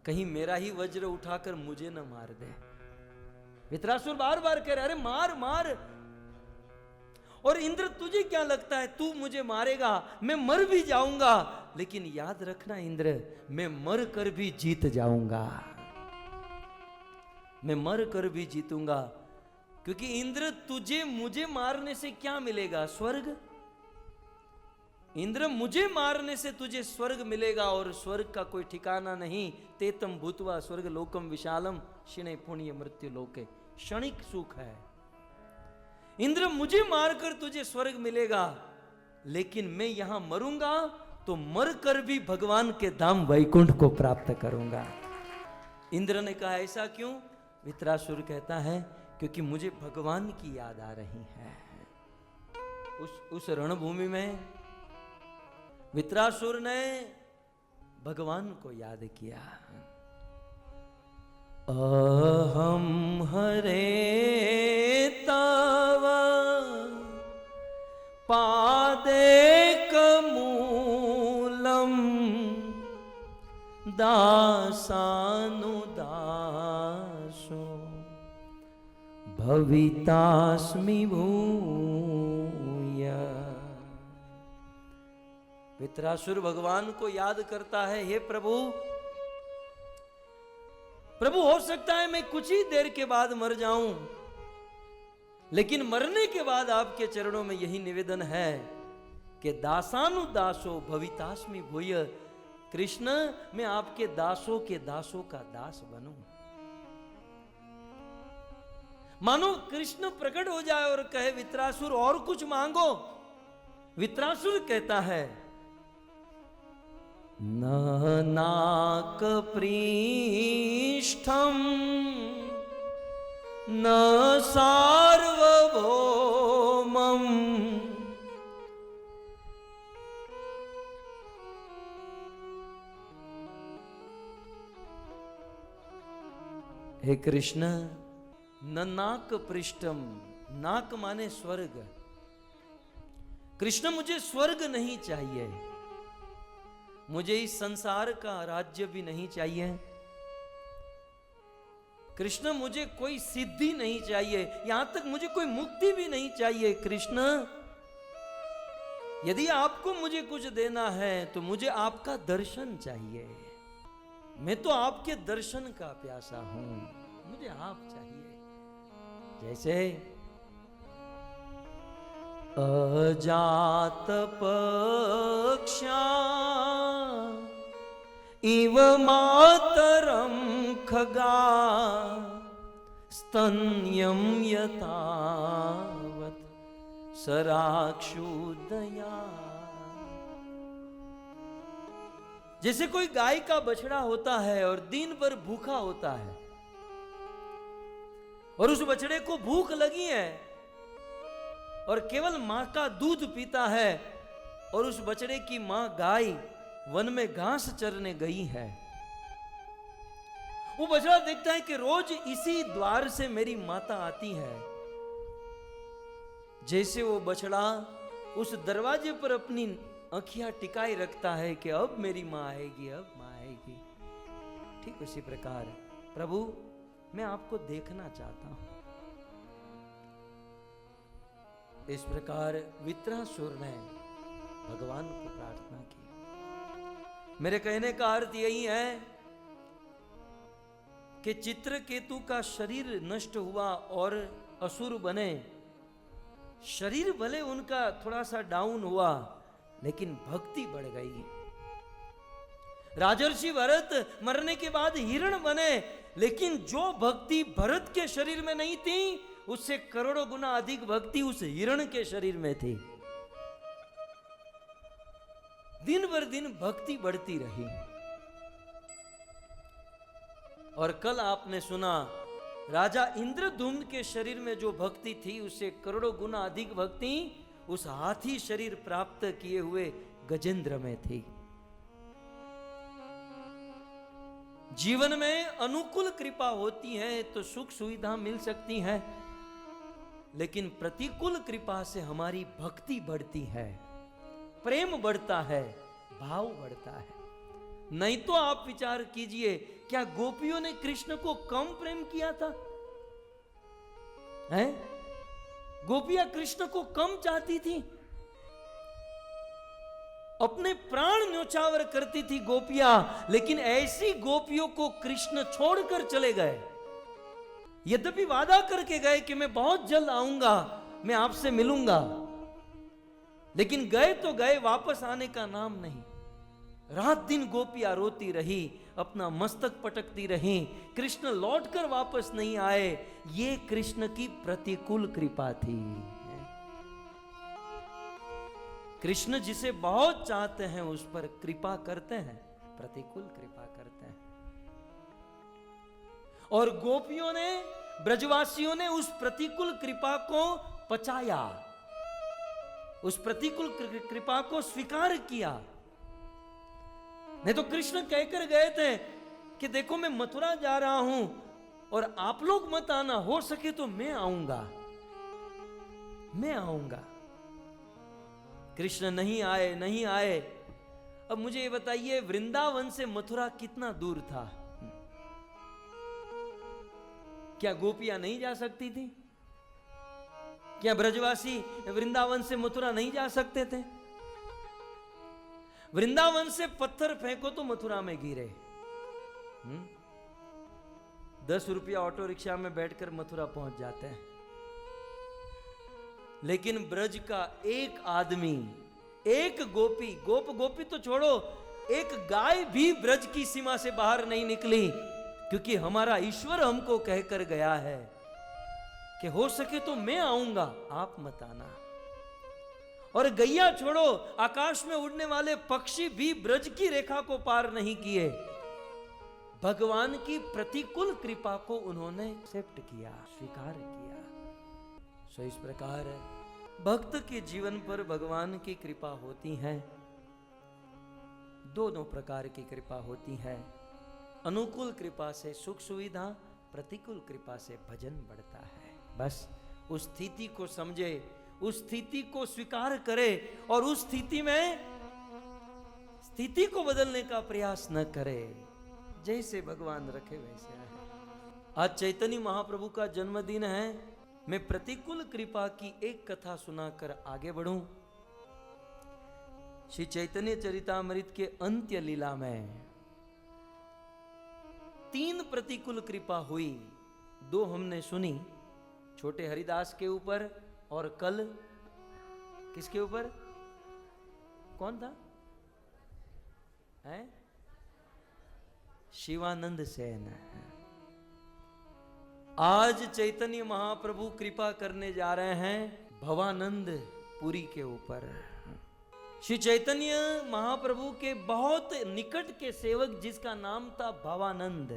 कहीं मेरा ही वज्र उठाकर मुझे न मार दे। वित्रासुर बार बार कह रहा है, अरे मार मार। और इंद्र तुझे क्या लगता है तू मुझे मारेगा? मैं मर भी जाऊंगा, लेकिन याद रखना इंद्र, मैं मर कर भी जीत जाऊंगा, मैं मर कर भी जीतूंगा। क्योंकि इंद्र तुझे मुझे मारने से क्या मिलेगा? स्वर्ग। इंद्र मुझे मारने से तुझे स्वर्ग मिलेगा, और स्वर्ग का कोई ठिकाना नहीं। तेतम भूतवा स्वर्ग लोकम विशालम क्षिणे पुण्य मृत्यु लोके। क्षणिक सुख है। इंद्र मुझे मारकर तुझे स्वर्ग मिलेगा, लेकिन मैं यहां मरूंगा तो मरकर भी भगवान के धाम वैकुंठ को प्राप्त करूंगा। इंद्र ने कहा, ऐसा क्यों? वित्रासुर कहता है, क्योंकि मुझे भगवान की याद आ रही है। उस रणभूमि में वित्रासुर ने भगवान को याद किया। अहम हरे तव पादेकमूलम दासानुदासो भवितास्मि भूय। वित्रासुर भगवान को याद करता है, हे प्रभु, प्रभु हो सकता है मैं कुछ ही देर के बाद मर जाऊं, लेकिन मरने के बाद आपके चरणों में यही निवेदन है कि दासानुदासो भवितास्मि भूय, कृष्ण मैं आपके दासों के दासों का दास बनूं। मानो कृष्ण प्रकट हो जाए और कहे वित्रासुर और कुछ मांगो। वित्रासुर कहता है न नाक पृष्ठम न सार्वभौमम, हे कृष्ण न नाक पृष्ठम, नाक माने स्वर्ग। कृष्ण मुझे स्वर्ग नहीं चाहिए, मुझे इस संसार का राज्य भी नहीं चाहिए। कृष्ण मुझे कोई सिद्धि नहीं चाहिए, यहां तक मुझे कोई मुक्ति भी नहीं चाहिए। कृष्ण यदि आपको मुझे कुछ देना है तो मुझे आपका दर्शन चाहिए। मैं तो आपके दर्शन का प्यासा हूं, मुझे आप चाहिए। जैसे अजात पक्षा इव मातरम खगा स्तन्यम यतावत सराक्षुदया। जैसे कोई गाय का बछड़ा होता है और दिन भर भूखा होता है और उस बछड़े को भूख लगी है और केवल मां का दूध पीता है, और उस बछड़े की मां गाय वन में घास चरने गई है। वो बछड़ा देखता है कि रोज इसी द्वार से मेरी माता आती है। जैसे वो बछड़ा उस दरवाजे पर अपनी आंखियां टिकाए रखता है कि अब मेरी मां आएगी, अब मां आएगी, ठीक उसी प्रकार प्रभु मैं आपको देखना चाहता हूं। इस प्रकार वित्रासुर ने भगवान को प्रार्थना की। मेरे कहने का अर्थ यही है कि चित्रकेतु का शरीर नष्ट हुआ और असुर बने। शरीर भले उनका थोड़ा सा डाउन हुआ, लेकिन भक्ति बढ़ गई। राजर्षि भरत मरने के बाद हिरण बने, लेकिन जो भक्ति भरत के शरीर में नहीं थी, उससे करोड़ों गुना अधिक भक्ति उस हिरण के शरीर में थी। दिन भर दिन भक्ति बढ़ती रही। और कल आपने सुना राजा इंद्रधुम्न के शरीर में जो भक्ति थी, उससे करोड़ों गुना अधिक भक्ति उस हाथी शरीर प्राप्त किए हुए गजेंद्र में थी। जीवन में अनुकूल कृपा होती है तो सुख सुविधा मिल सकती है, लेकिन प्रतिकूल कृपा से हमारी भक्ति बढ़ती है, प्रेम बढ़ता है, भाव बढ़ता है। नहीं तो आप विचार कीजिए, क्या गोपियों ने कृष्ण को कम प्रेम किया था? हैं? गोपियां कृष्ण को कम चाहती थी? अपने प्राण न्योछावर करती थी गोपियां, लेकिन ऐसी गोपियों को कृष्ण छोड़कर चले गए। यद्यपि वादा करके गए कि मैं बहुत जल्द आऊंगा, मैं आपसे मिलूंगा, लेकिन गए तो गए, वापस आने का नाम नहीं। रात दिन गोपियां रोती रही, अपना मस्तक पटकती रही, कृष्ण लौटकर वापस नहीं आए। ये कृष्ण की प्रतिकूल कृपा थी। कृष्ण जिसे बहुत चाहते हैं उस पर कृपा करते हैं, प्रतिकूल कृपा करते हैं। और गोपियों ने, ब्रजवासियों ने उस प्रतिकूल कृपा को पचाया, उस प्रतिकूल कृपा को स्वीकार किया। नहीं तो कृष्ण कहकर गए थे कि देखो मैं मथुरा जा रहा हूं और आप लोग मत आना, हो सके तो मैं आऊंगा, मैं आऊंगा। कृष्ण नहीं आए, नहीं आए। अब मुझे ये बताइए, वृंदावन से मथुरा कितना दूर था? क्या गोपियां नहीं जा सकती थी? क्या ब्रजवासी वृंदावन से मथुरा नहीं जा सकते थे? वृंदावन से पत्थर फेंको तो मथुरा में गिरे। 10 रुपया ऑटो रिक्शा में बैठकर मथुरा पहुंच जाते हैं। लेकिन ब्रज का एक आदमी, एक गोपी, गोपी तो छोड़ो, एक गाय भी ब्रज की सीमा से बाहर नहीं निकली, क्योंकि हमारा ईश्वर हमको कहकर गया है कि हो सके तो मैं आऊंगा, आप मत आना। और गैया छोड़ो, आकाश में उड़ने वाले पक्षी भी ब्रज की रेखा को पार नहीं किए। भगवान की प्रतिकूल कृपा को उन्होंने एक्सेप्ट किया, स्वीकार किया। सो इस प्रकार भक्त के जीवन पर भगवान की कृपा होती है। दोनों प्रकार की कृपा होती है। अनुकूल कृपा से सुख सुविधा, प्रतिकूल कृपा से भजन बढ़ता है। बस उस स्थिति को समझे, उस स्थिति को स्वीकार करे और उस स्थिति में स्थिति को बदलने का प्रयास न करे। जैसे भगवान रखे वैसे है। आज चैतन्य महाप्रभु का जन्मदिन है। मैं प्रतिकूल कृपा की एक कथा सुनाकर आगे बढ़ूं। श्री चैतन्य चरितामृत के अंत्य लीला में 3 प्रतिकूल कृपा हुई। 2 हमने सुनी, छोटे हरिदास के ऊपर, और कल किसके ऊपर? कौन था? है शिवानंद सेन। आज चैतन्य महाप्रभु कृपा करने जा रहे हैं भवानंद पुरी के ऊपर। श्री चैतन्य महाप्रभु के बहुत निकट के सेवक, जिसका नाम था भवानंद।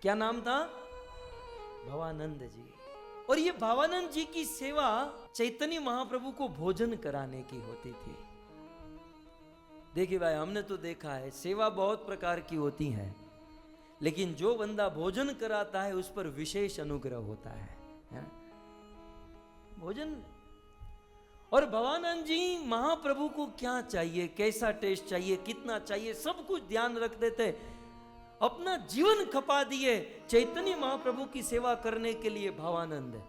क्या नाम था? भवानंद जी। और ये भवानंद जी की सेवा चैतन्य महाप्रभु को भोजन कराने की होती थी। देखिए भाई, हमने तो देखा है सेवा बहुत प्रकार की होती है, लेकिन जो बंदा भोजन कराता है उस पर विशेष अनुग्रह होता है? भोजन। और भवानंद जी महाप्रभु को क्या चाहिए, कैसा टेस्ट चाहिए, कितना चाहिए, सब कुछ ध्यान रख देते। अपना जीवन खपा दिए चैतन्य महाप्रभु की सेवा करने के लिए भवानंद।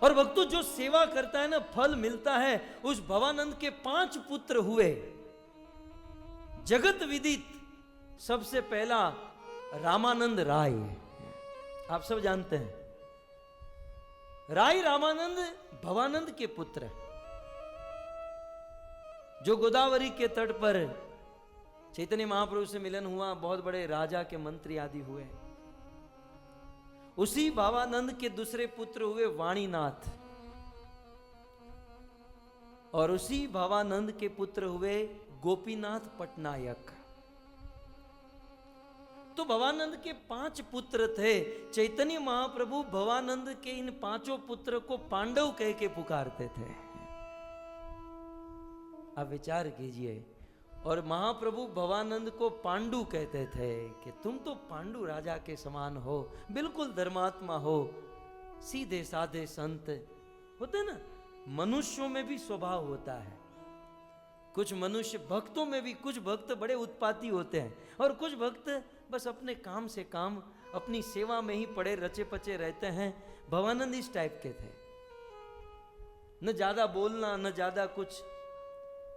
और भक्तों, जो सेवा करता है ना, फल मिलता है। उस भवानंद के 5 पुत्र हुए। जगत विदित सबसे पहला रामानंद राय, आप सब जानते हैं। राय रामानंद भवानंद के पुत्र, जो गोदावरी के तट पर चैतन्य महाप्रभु से मिलन हुआ, बहुत बड़े राजा के मंत्री आदि हुए। उसी भवानंद के दूसरे पुत्र हुए वाणीनाथ, और उसी भवानंद के पुत्र हुए गोपीनाथ पटनायक। तो भवानंद के 5 पुत्र थे। चैतन्य महाप्रभु भवानंद के इन 5 पुत्र को पांडव कह के पुकारते थे। अब विचार कीजिए। और महाप्रभु भवानंद को पांडु कहते थे कि तुम तो पांडु राजा के समान हो, बिल्कुल धर्मात्मा हो, सीधे साधे संत होते ना। मनुष्यों में भी स्वभाव होता है। कुछ मनुष्य भक्तों में भी, कुछ भक्त बड़े उत्पाती होते हैं, और कुछ भक्त बस अपने काम से काम, अपनी सेवा में ही पड़े रचे पचे रहते हैं। भवानंद इस टाइप के थे। न ज्यादा बोलना, न ज्यादा कुछ,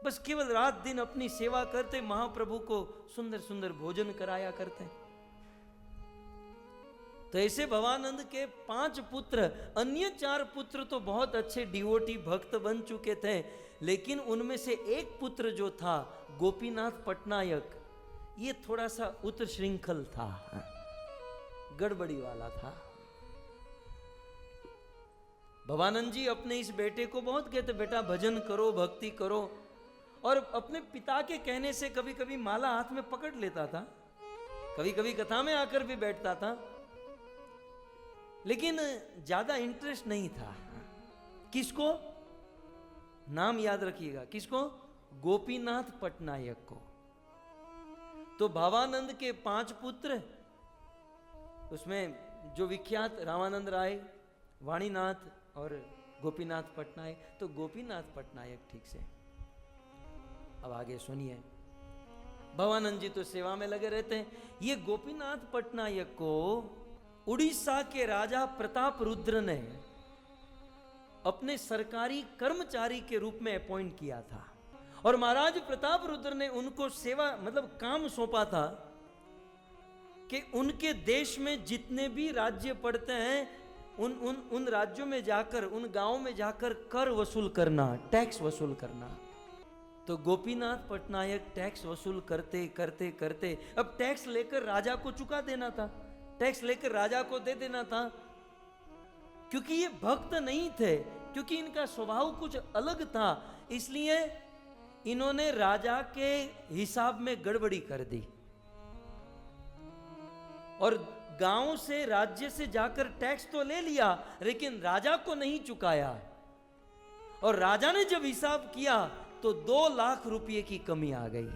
बस केवल रात दिन अपनी सेवा करते, महाप्रभु को सुंदर सुंदर भोजन कराया करते। तो ऐसे भवानंद के 5 पुत्र, अन्य 4 पुत्र तो बहुत अच्छे डिवोटी भक्त बन चुके थे, लेकिन उनमें से एक पुत्र जो था गोपीनाथ पटनायक, ये थोड़ा सा उच्च श्रृंखल था, गड़बड़ी वाला था। भवानंद जी अपने इस बेटे को बहुत कहते, बेटा भजन करो, भक्ति करो। और अपने पिता के कहने से कभी कभी माला हाथ में पकड़ लेता था, कभी कभी कथा में आकर भी बैठता था, लेकिन ज्यादा इंटरेस्ट नहीं था। किसको? नाम याद रखिएगा, किसको? गोपीनाथ पटनायक को। तो भवानंद के 5 पुत्र, उसमें जो विख्यात रामानंद राय, वाणीनाथ और गोपीनाथ पटनायक, तो गोपीनाथ पटनायक ठीक से। अब आगे सुनिए। भवानंद जी तो सेवा में लगे रहते हैं। ये गोपीनाथ पटनायक को उड़ीसा के राजा प्रताप रुद्र ने अपने सरकारी कर्मचारी के रूप में अपॉइंट किया था। और महाराज प्रताप रुद्र ने उनको सेवा, मतलब काम सौंपा था कि उनके देश में जितने भी राज्य पड़ते हैं उन राज्यों में जाकर, उन गांवों में जाकर कर वसूल करना, टैक्स वसूल करना। तो गोपीनाथ पटनायक टैक्स वसूल करते करते करते अब टैक्स लेकर राजा को चुका देना था, टैक्स लेकर राजा को दे देना था। क्योंकि ये भक्त नहीं थे, क्योंकि इनका स्वभाव कुछ अलग था, इसलिए इन्होंने राजा के हिसाब में गड़बड़ी कर दी और गांव से, राज्य से जाकर टैक्स तो ले लिया लेकिन राजा को नहीं चुकाया। और राजा ने जब हिसाब किया तो 2 लाख रुपए की कमी आ गई।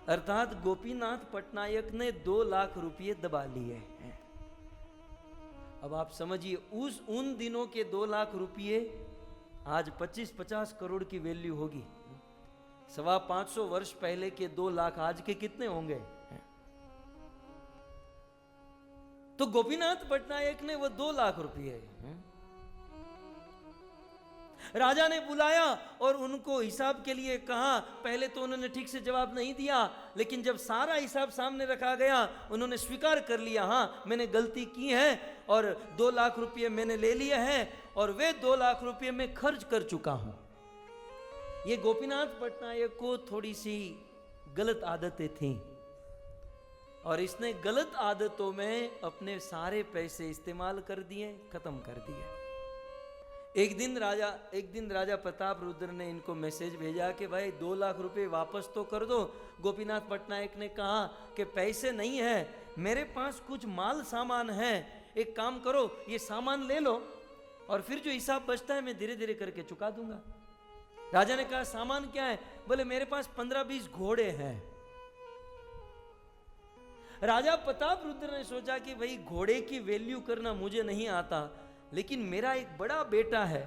अर्थात गोपीनाथ पटनायक ने 2 लाख रुपए दबा लिए हैं। अब आप समझिए उन दिनों के 2 लाख रुपए आज 25-50 करोड़ की वैल्यू होगी। 550 वर्ष पहले के 2 लाख आज के कितने होंगे? तो गोपीनाथ पटनायक ने वो 2 लाख रुपए राजा ने बुलाया और उनको हिसाब के लिए कहा। पहले तो उन्होंने ठीक से जवाब नहीं दिया, लेकिन जब सारा हिसाब सामने रखा गया उन्होंने स्वीकार कर लिया, हाँ मैंने गलती की है और 2 लाख रुपए मैंने ले लिए हैं और वे 2 लाख रुपए मैं खर्च कर चुका हूं। ये गोपीनाथ पटनायक को थोड़ी सी गलत आदतें थीं और इसने गलत आदतों में अपने सारे पैसे इस्तेमाल कर दिए, खत्म कर दिए। एक दिन राजा प्रताप रुद्र ने इनको मैसेज भेजा कि भाई 2 लाख रुपए वापस तो कर दो। गोपीनाथ पटनायक ने कहा कि पैसे नहीं है, मेरे पास कुछ माल सामान है, एक काम करो ये सामान ले लो और फिर जो हिसाब बचता है मैं धीरे धीरे करके चुका दूंगा। राजा ने कहा सामान क्या है? बोले मेरे पास 15-20 घोड़े हैं। राजा प्रताप रुद्र ने सोचा कि भाई घोड़े की वैल्यू करना मुझे नहीं आता, लेकिन मेरा एक बड़ा बेटा है।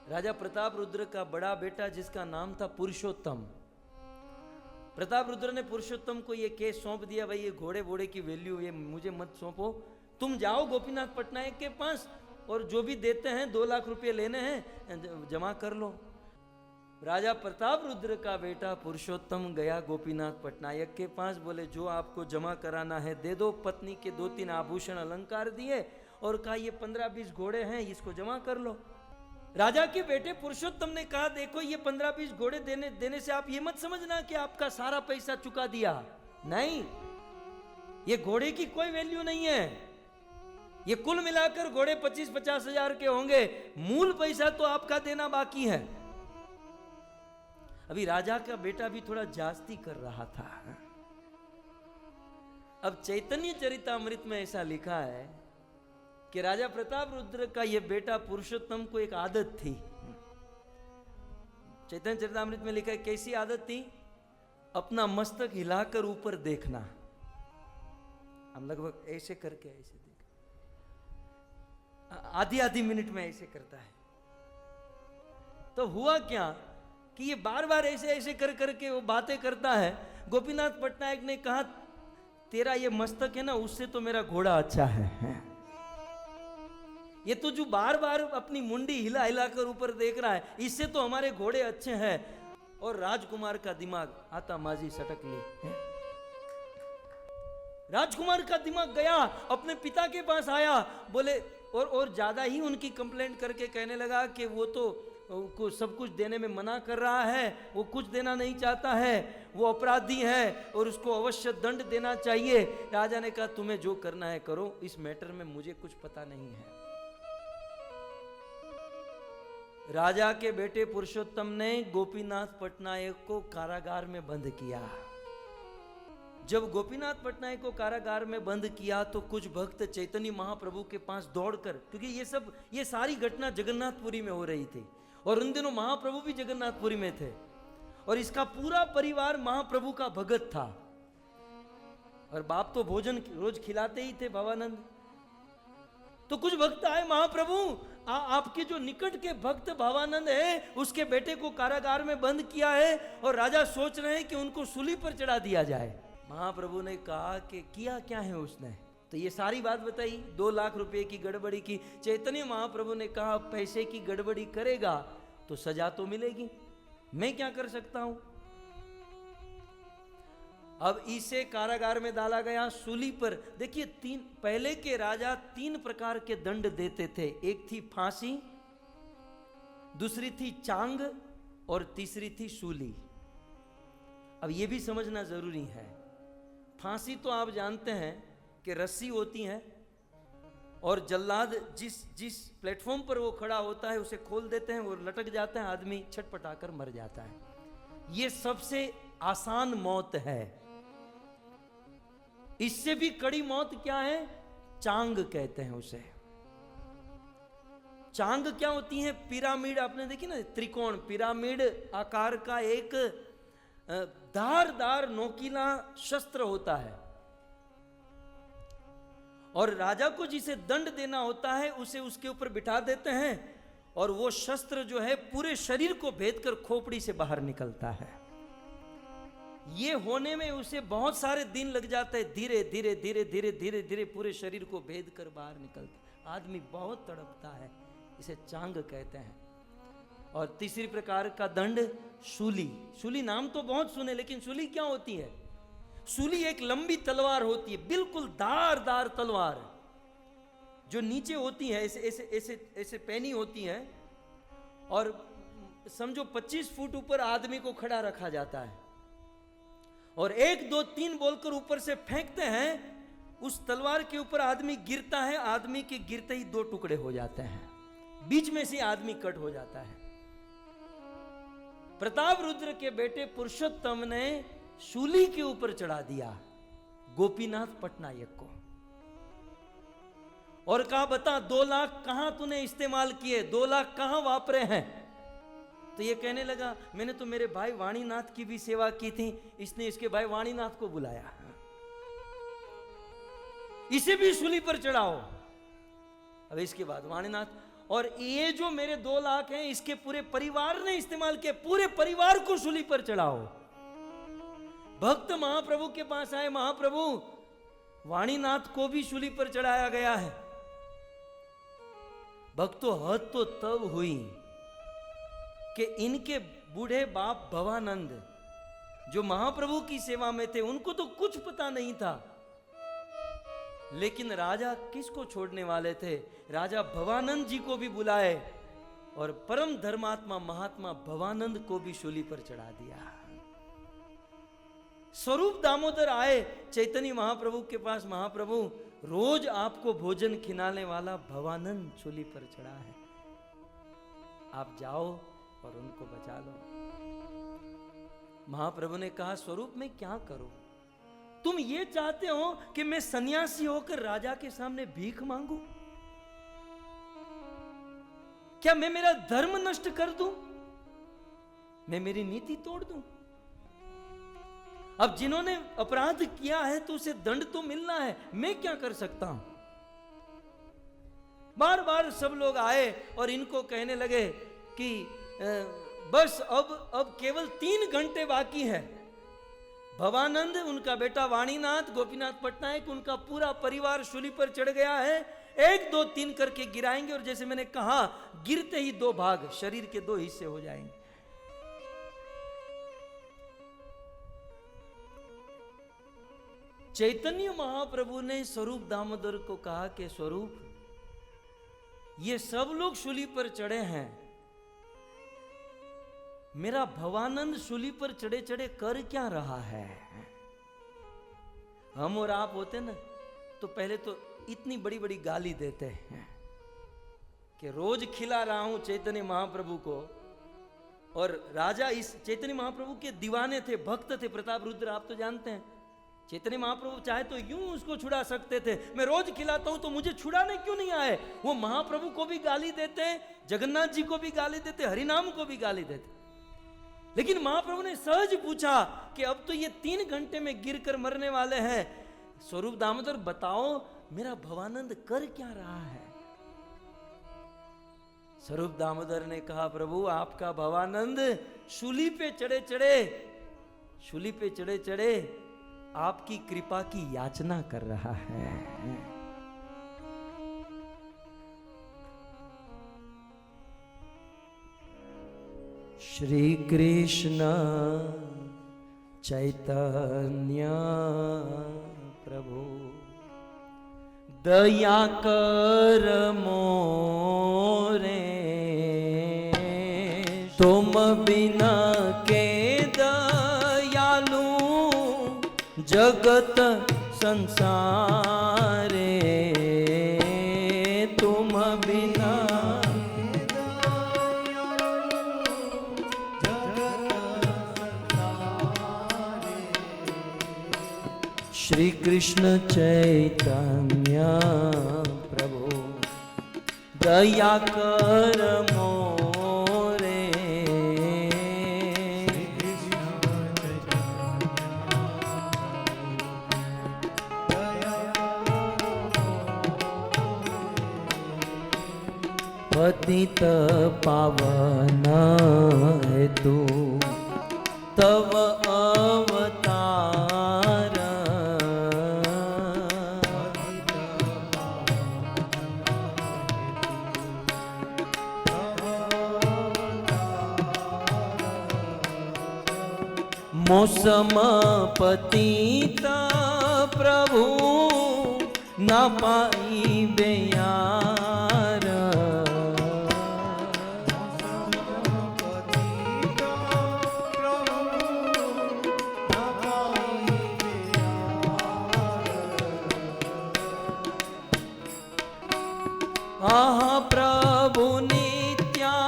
राजा प्रताप रुद्र का बड़ा बेटा जिसका नाम था पुरुषोत्तम। प्रताप रुद्र ने पुरुषोत्तम को यह केस सौंप दिया, भाई ये घोड़े वोड़े की वैल्यू ये मुझे मत सौंपो, तुम जाओ गोपीनाथ पटनायक के पास और जो भी देते हैं 2 लाख रुपए लेने हैं जमा कर लो। राजा प्रताप रुद्र का बेटा पुरुषोत्तम गया गोपीनाथ पटनायक के पास, बोले जो आपको जमा कराना है दे दो। पत्नी के 2-3 आभूषण अलंकार दिए और कहा ये 15-20 घोड़े हैं, इसको जमा कर लो। राजा के बेटे पुरुषोत्तम ने कहा देखो ये 15-20 घोड़े देने से आप ये मत समझना कि आपका सारा पैसा चुका दिया, नहीं, ये घोड़े की कोई वैल्यू नहीं है, ये कुल मिलाकर घोड़े 25-50 हजार के होंगे, मूल पैसा तो आपका देना बाकी है। अभी राजा का बेटा भी थोड़ा जास्ती कर रहा था। अब चैतन्य चरितामृत में ऐसा लिखा है कि राजा प्रताप रुद्र का यह बेटा पुरुषोत्तम को एक आदत थी। चैतन्य चरितामृत में लिखा है कैसी आदत थी? अपना मस्तक हिलाकर ऊपर देखना। हम लगभग ऐसे करके ऐसे देख, आधी मिनट में ऐसे करता है। तो हुआ क्या कि ये बार बार ऐसे ऐसे कर करके वो बातें करता है। गोपीनाथ पटनायक ने कहा तेरा ये मस्तक है ना, उससे तो मेरा घोड़ा अच्छा है। ये तो जो बार बार अपनी मुंडी हिला हिला कर ऊपर देख रहा है, इससे तो हमारे घोड़े अच्छे हैं। और राजकुमार का दिमाग आता माजी सटक ले। राजकुमार का दिमाग गया, अपने पिता के पास आया, बोले और ज्यादा ही उनकी कंप्लेंट करके कहने लगा कि वो तो को सब कुछ देने में मना कर रहा है, वो कुछ देना नहीं चाहता है, वो अपराधी है और उसको अवश्य दंड देना चाहिए। राजा ने कहा तुम्हें जो करना है करो, इस मैटर में मुझे कुछ पता नहीं है। राजा के बेटे पुरुषोत्तम ने गोपीनाथ पटनायक को कारागार में बंद किया। जब गोपीनाथ पटनायक को कारागार में बंद किया तो कुछ भक्त चैतन्य महाप्रभु के पास दौड़कर, क्योंकि ये सारी घटना जगन्नाथपुरी में हो रही थी और उन दिनों महाप्रभु भी जगन्नाथपुरी में थे और इसका पूरा परिवार महाप्रभु का भगत था और बाप तो भोजन रोज खिलाते ही थे भवानंद। तो कुछ भक्त आए, महाप्रभु आपके जो निकट के भक्त भवानंद है उसके बेटे को कारागार में बंद किया है और राजा सोच रहे हैं कि उनको सूली पर चढ़ा दिया जाए। महाप्रभु ने कहा कि किया क्या है उसने, तो ये सारी बात बताई, 2 लाख रुपए की गड़बड़ी की। चैतन्य महाप्रभु ने कहा पैसे की गड़बड़ी करेगा तो सजा तो मिलेगी, मैं क्या कर सकता हूं। अब इसे कारागार में डाला गया, सूली पर। देखिए, पहले के राजा 3 प्रकार के दंड देते थे। एक थी फांसी, दूसरी थी चांग और तीसरी थी सूली। अब यह भी समझना जरूरी है, फांसी तो आप जानते हैं कि रस्सी होती है और जल्लाद जिस प्लेटफॉर्म पर वो खड़ा होता है उसे खोल देते हैं, वो लटक जाता है, आदमी छटपटाकर मर जाता है। ये सबसे आसान मौत है। इससे भी कड़ी मौत क्या है? चांग कहते हैं उसे। चांग क्या होती है? पिरामिड, आपने देखी ना, त्रिकोण पिरामिड आकार का एक धारदार नोकीला शस्त्र होता है, और राजा को जिसे दंड देना होता है उसे उसके ऊपर बिठा देते हैं, और वो शस्त्र जो है पूरे शरीर को भेदकर खोपड़ी से बाहर निकलता है। ये होने में उसे बहुत सारे दिन लग जाते हैं। धीरे धीरे धीरे धीरे धीरे धीरे पूरे शरीर को भेद कर बाहर निकलता, आदमी बहुत तड़पता है। इसे चांग कहते हैं। और तीसरी प्रकार का दंड शूली। शूली नाम तो बहुत सुने, लेकिन शूली क्या होती है? शूली एक लंबी तलवार होती है, बिल्कुल धारदार तलवार, जो नीचे होती है, ऐसे ऐसे ऐसे ऐसे पैनी होती है, और समझो 25 फुट ऊपर आदमी को खड़ा रखा जाता है, और 1 2 3 बोलकर ऊपर से फेंकते हैं। उस तलवार के ऊपर आदमी गिरता है, आदमी के गिरते ही 2 टुकड़े हो जाते हैं, बीच में से आदमी कट हो जाता है। प्रताप रुद्र के बेटे पुरुषोत्तम ने शूली के ऊपर चढ़ा दिया गोपीनाथ पटनायक को, और कहा, बता 2 लाख कहां तूने इस्तेमाल किए, 2 लाख कहां वापरे हैं? तो ये कहने लगा, मैंने तो मेरे भाई वाणीनाथ की भी सेवा की थी, इसने इसके भाई वाणीनाथ को बुलाया, इसे भी शूली पर चढ़ाओ। अब इसके बाद वाणीनाथ, और ये जो मेरे 2 लाख हैं इसके पूरे परिवार ने इस्तेमाल किए, पूरे परिवार को शूली पर चढ़ाओ। भक्त महाप्रभु के पास आए, महाप्रभु वाणीनाथ को भी शूली पर चढ़ाया गया है। भक्तों, हद तो तब हुई कि इनके बूढ़े बाप भवानंद, जो महाप्रभु की सेवा में थे, उनको तो कुछ पता नहीं था, लेकिन राजा किसको छोड़ने वाले थे? राजा भवानंद जी को भी बुलाए, और परम धर्मात्मा महात्मा भवानंद को भी शूली पर चढ़ा दिया। स्वरूप दामोदर आए चैतन्य महाप्रभु के पास, महाप्रभु रोज आपको भोजन खिलाने वाला भवानंद शूली पर चढ़ा है, आप जाओ और उनको बचा लो। महाप्रभु ने कहा, स्वरूप में क्या करूं? तुम ये चाहते हो कि मैं सन्यासी होकर राजा के सामने भीख मांगू? क्या मैं मेरा धर्म नष्ट कर दूं? मैं मेरी नीति तोड़ दूं? अब जिन्होंने अपराध किया है तो उसे दंड तो मिलना है, मैं क्या कर सकता हूं? बार बार सब लोग आए और इनको कहने लगे कि बस अब केवल 3 घंटे बाकी है। भवानंद, उनका बेटा वाणीनाथ, गोपीनाथ पटनायक, उनका पूरा परिवार शूली पर चढ़ गया है। 1 2 3 करके गिराएंगे, और जैसे मैंने कहा, गिरते ही 2 भाग, शरीर के 2 हिस्से हो जाएंगे। चैतन्य महाप्रभु ने स्वरूप दामोदर को कहा कि स्वरूप, ये सब लोग शूली पर चढ़े हैं, मेरा भवानंद शूली पर चढ़े चढ़े कर क्या रहा है? हम और आप होते ना तो पहले तो इतनी बड़ी बड़ी गाली देते हैं कि रोज खिला रहा हूं चैतन्य महाप्रभु को। और राजा इस चैतन्य महाप्रभु के दीवाने थे, भक्त थे। प्रताप रुद्र आप तो जानते हैं, चैतन्य महाप्रभु चाहे तो यूं उसको छुड़ा सकते थे। मैं रोज खिलाता हूं तो मुझे छुड़ाने क्यों नहीं आए? वो महाप्रभु को भी गाली देते, जगन्नाथ जी को भी गाली देते, हरिनाम को भी गाली देते। लेकिन महाप्रभु ने सहज पूछा कि अब तो ये 3 घंटे में गिर कर मरने वाले हैं, स्वरूप दामोदर बताओ मेरा भवानंद कर क्या रहा है? स्वरूप दामोदर ने कहा, प्रभु आपका भवानंद शूली पे चढ़े चढ़े आपकी कृपा की याचना कर रहा है। श्री कृष्ण चैतन्य प्रभु दया कर मोरे, तुम बिना के दयालु जगत संसारे, तुम बिना श्री कृष्ण चैतन्य प्रभु दया कर मोरे, पतित पावन है तू तव अवतार, मौसम पतित प्रभु न पाई बेयार, आहा प्रभु नित्यानंद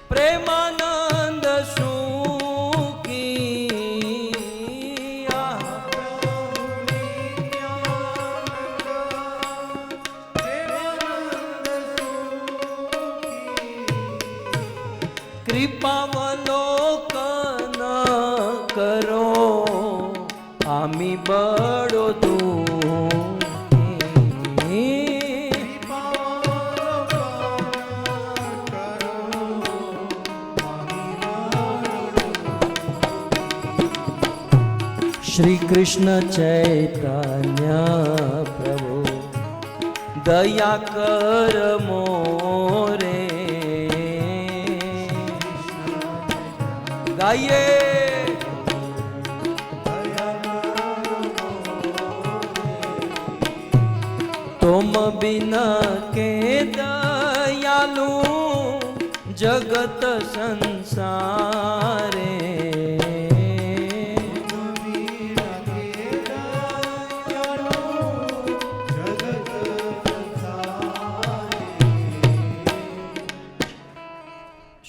प्रेमानंद सुखी, आहा प्रभु नित्यानंद प्रेमानंद सुखी, कृपावलोकन करो आमी बड़ो श्री कृष्ण चैतन्य प्रभु दया कर मोरे, गाइए तुम बिना के दयालु जगत संसारे,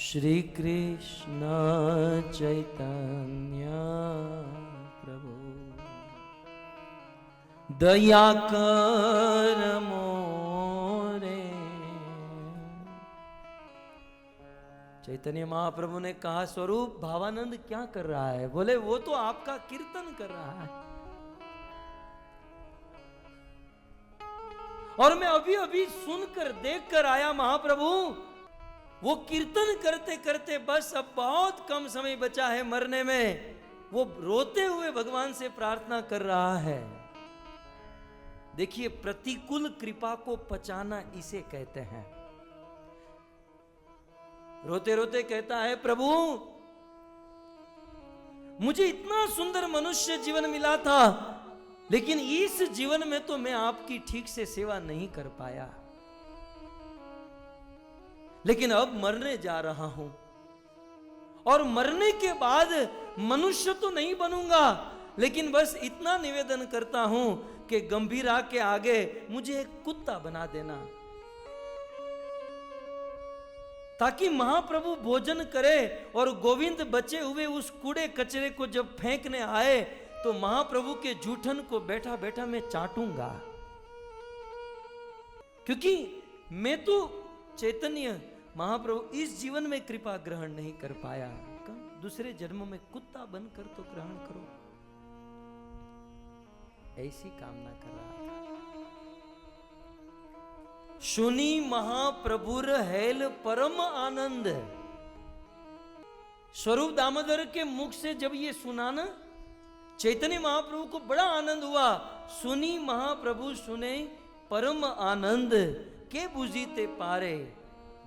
श्री कृष्ण चैतन्य प्रभु दया कर मोरे। चैतन्य महाप्रभु ने कहा, स्वरूप भावानंद क्या कर रहा है? बोले वो तो आपका कीर्तन कर रहा है, और मैं अभी अभी सुनकर देखकर आया महाप्रभु, वो कीर्तन करते करते बस अब बहुत कम समय बचा है मरने में, वो रोते हुए भगवान से प्रार्थना कर रहा है। देखिए, प्रतिकूल कृपा को पचाना इसे कहते हैं। रोते रोते कहता है, प्रभु मुझे इतना सुंदर मनुष्य जीवन मिला था, लेकिन इस जीवन में तो मैं आपकी ठीक से सेवा नहीं कर पाया, लेकिन अब मरने जा रहा हूं, और मरने के बाद मनुष्य तो नहीं बनूंगा, लेकिन बस इतना निवेदन करता हूं कि गंभीरा के आगे मुझे एक कुत्ता बना देना, ताकि महाप्रभु भोजन करे और गोविंद बचे हुए उस कूड़े कचरे को जब फेंकने आए तो महाप्रभु के जूठन को बैठा बैठा मैं चाटूंगा, क्योंकि मैं तो चैतन्य महाप्रभु इस जीवन में कृपा ग्रहण नहीं कर पाया, दूसरे जन्म में कुत्ता बनकर तो ग्रहण करो, ऐसी कामना कर रहा था। सुनी महाप्रभुर हेल परम आनंद। स्वरूप दामोदर के मुख से जब ये सुना ना, चैतन्य महाप्रभु को बड़ा आनंद हुआ। सुनी महाप्रभु सुने परम आनंद, के बुझीते पारे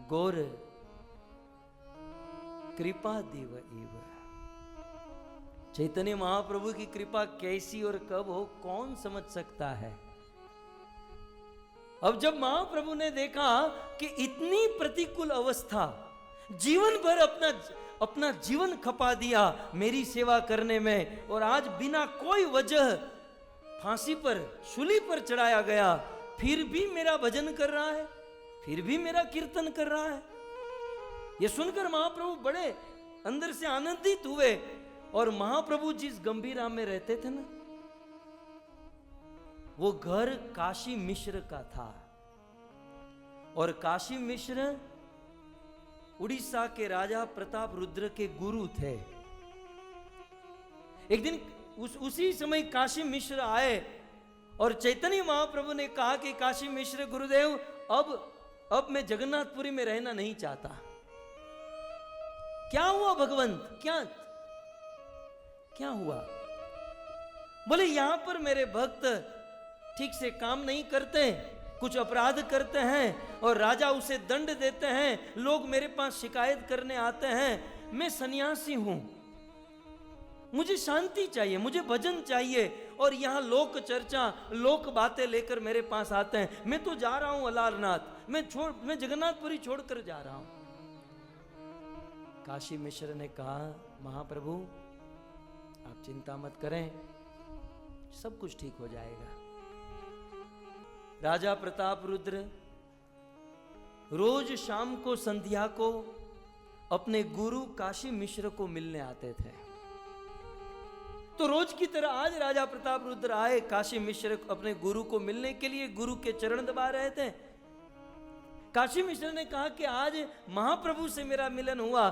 गोर कृपा देव एव। चैतन्य महाप्रभु की कृपा कैसी और कब हो कौन समझ सकता है। अब जब महाप्रभु ने देखा कि इतनी प्रतिकूल अवस्था, जीवन भर अपना जीवन खपा दिया मेरी सेवा करने में, और आज बिना कोई वजह फांसी पर, शूली पर चढ़ाया गया, फिर भी मेरा भजन कर रहा है, फिर भी मेरा कीर्तन कर रहा है। यह सुनकर महाप्रभु बड़े अंदर से आनंदित हुए। और महाप्रभु जिस गंभीरा में रहते थे ना, वो घर काशी मिश्र का था। और काशी मिश्र उड़ीसा के राजा प्रताप रुद्र के गुरु थे। एक दिन उसी समय काशी मिश्र आए और चैतन्य महाप्रभु ने कहा कि काशी मिश्र गुरुदेव, अब मैं जगन्नाथपुरी में रहना नहीं चाहता। क्या हुआ भगवंत, क्या हुआ? बोले यहां पर मेरे भक्त ठीक से काम नहीं करते, कुछ अपराध करते हैं और राजा उसे दंड देते हैं, लोग मेरे पास शिकायत करने आते हैं। मैं सन्यासी हूं, मुझे शांति चाहिए, मुझे भजन चाहिए, और यहां लोक चर्चा, लोक बातें लेकर मेरे पास आते हैं। मैं तो जा रहा हूं अलारनाथ, मैं जगन्नाथपुरी छोड़कर जा रहा हूं। काशी मिश्र ने कहा, महाप्रभु आप चिंता मत करें, सब कुछ ठीक हो जाएगा। राजा प्रताप रुद्र रोज शाम को, संध्या को अपने गुरु काशी मिश्र को मिलने आते थे। तो रोज की तरह आज राजा प्रताप रुद्र आए काशी मिश्र अपने गुरु को मिलने के लिए, गुरु के चरण दबा रहे थे। काशी मिश्र ने कहा कि आज महाप्रभु से मेरा मिलन हुआ।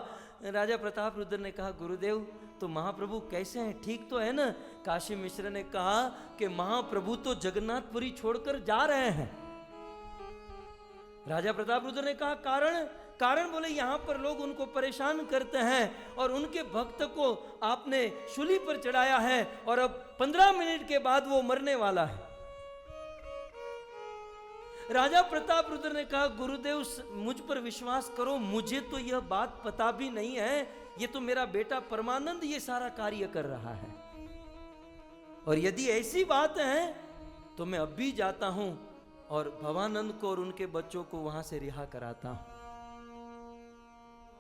राजा प्रताप रुद्र ने कहा, गुरुदेव तो महाप्रभु कैसे हैं, ठीक तो है ना? काशी मिश्र ने कहा कि महाप्रभु तो जगन्नाथपुरी छोड़कर जा रहे हैं। राजा प्रताप रुद्र ने कहा, कारण बोले यहां पर लोग उनको परेशान करते हैं और उनके भक्त को आपने शूली पर चढ़ाया है और अब 15 मिनट के बाद वो मरने वाला है। राजा प्रताप रुद्र ने कहा, गुरुदेव मुझ पर विश्वास करो, मुझे तो यह बात पता भी नहीं है, ये तो मेरा बेटा परमानंद ये सारा कार्य कर रहा है, और यदि ऐसी बात है तो मैं अब भी जाता हूं और भवानंद को और उनके बच्चों को वहां से रिहा कराता हूं।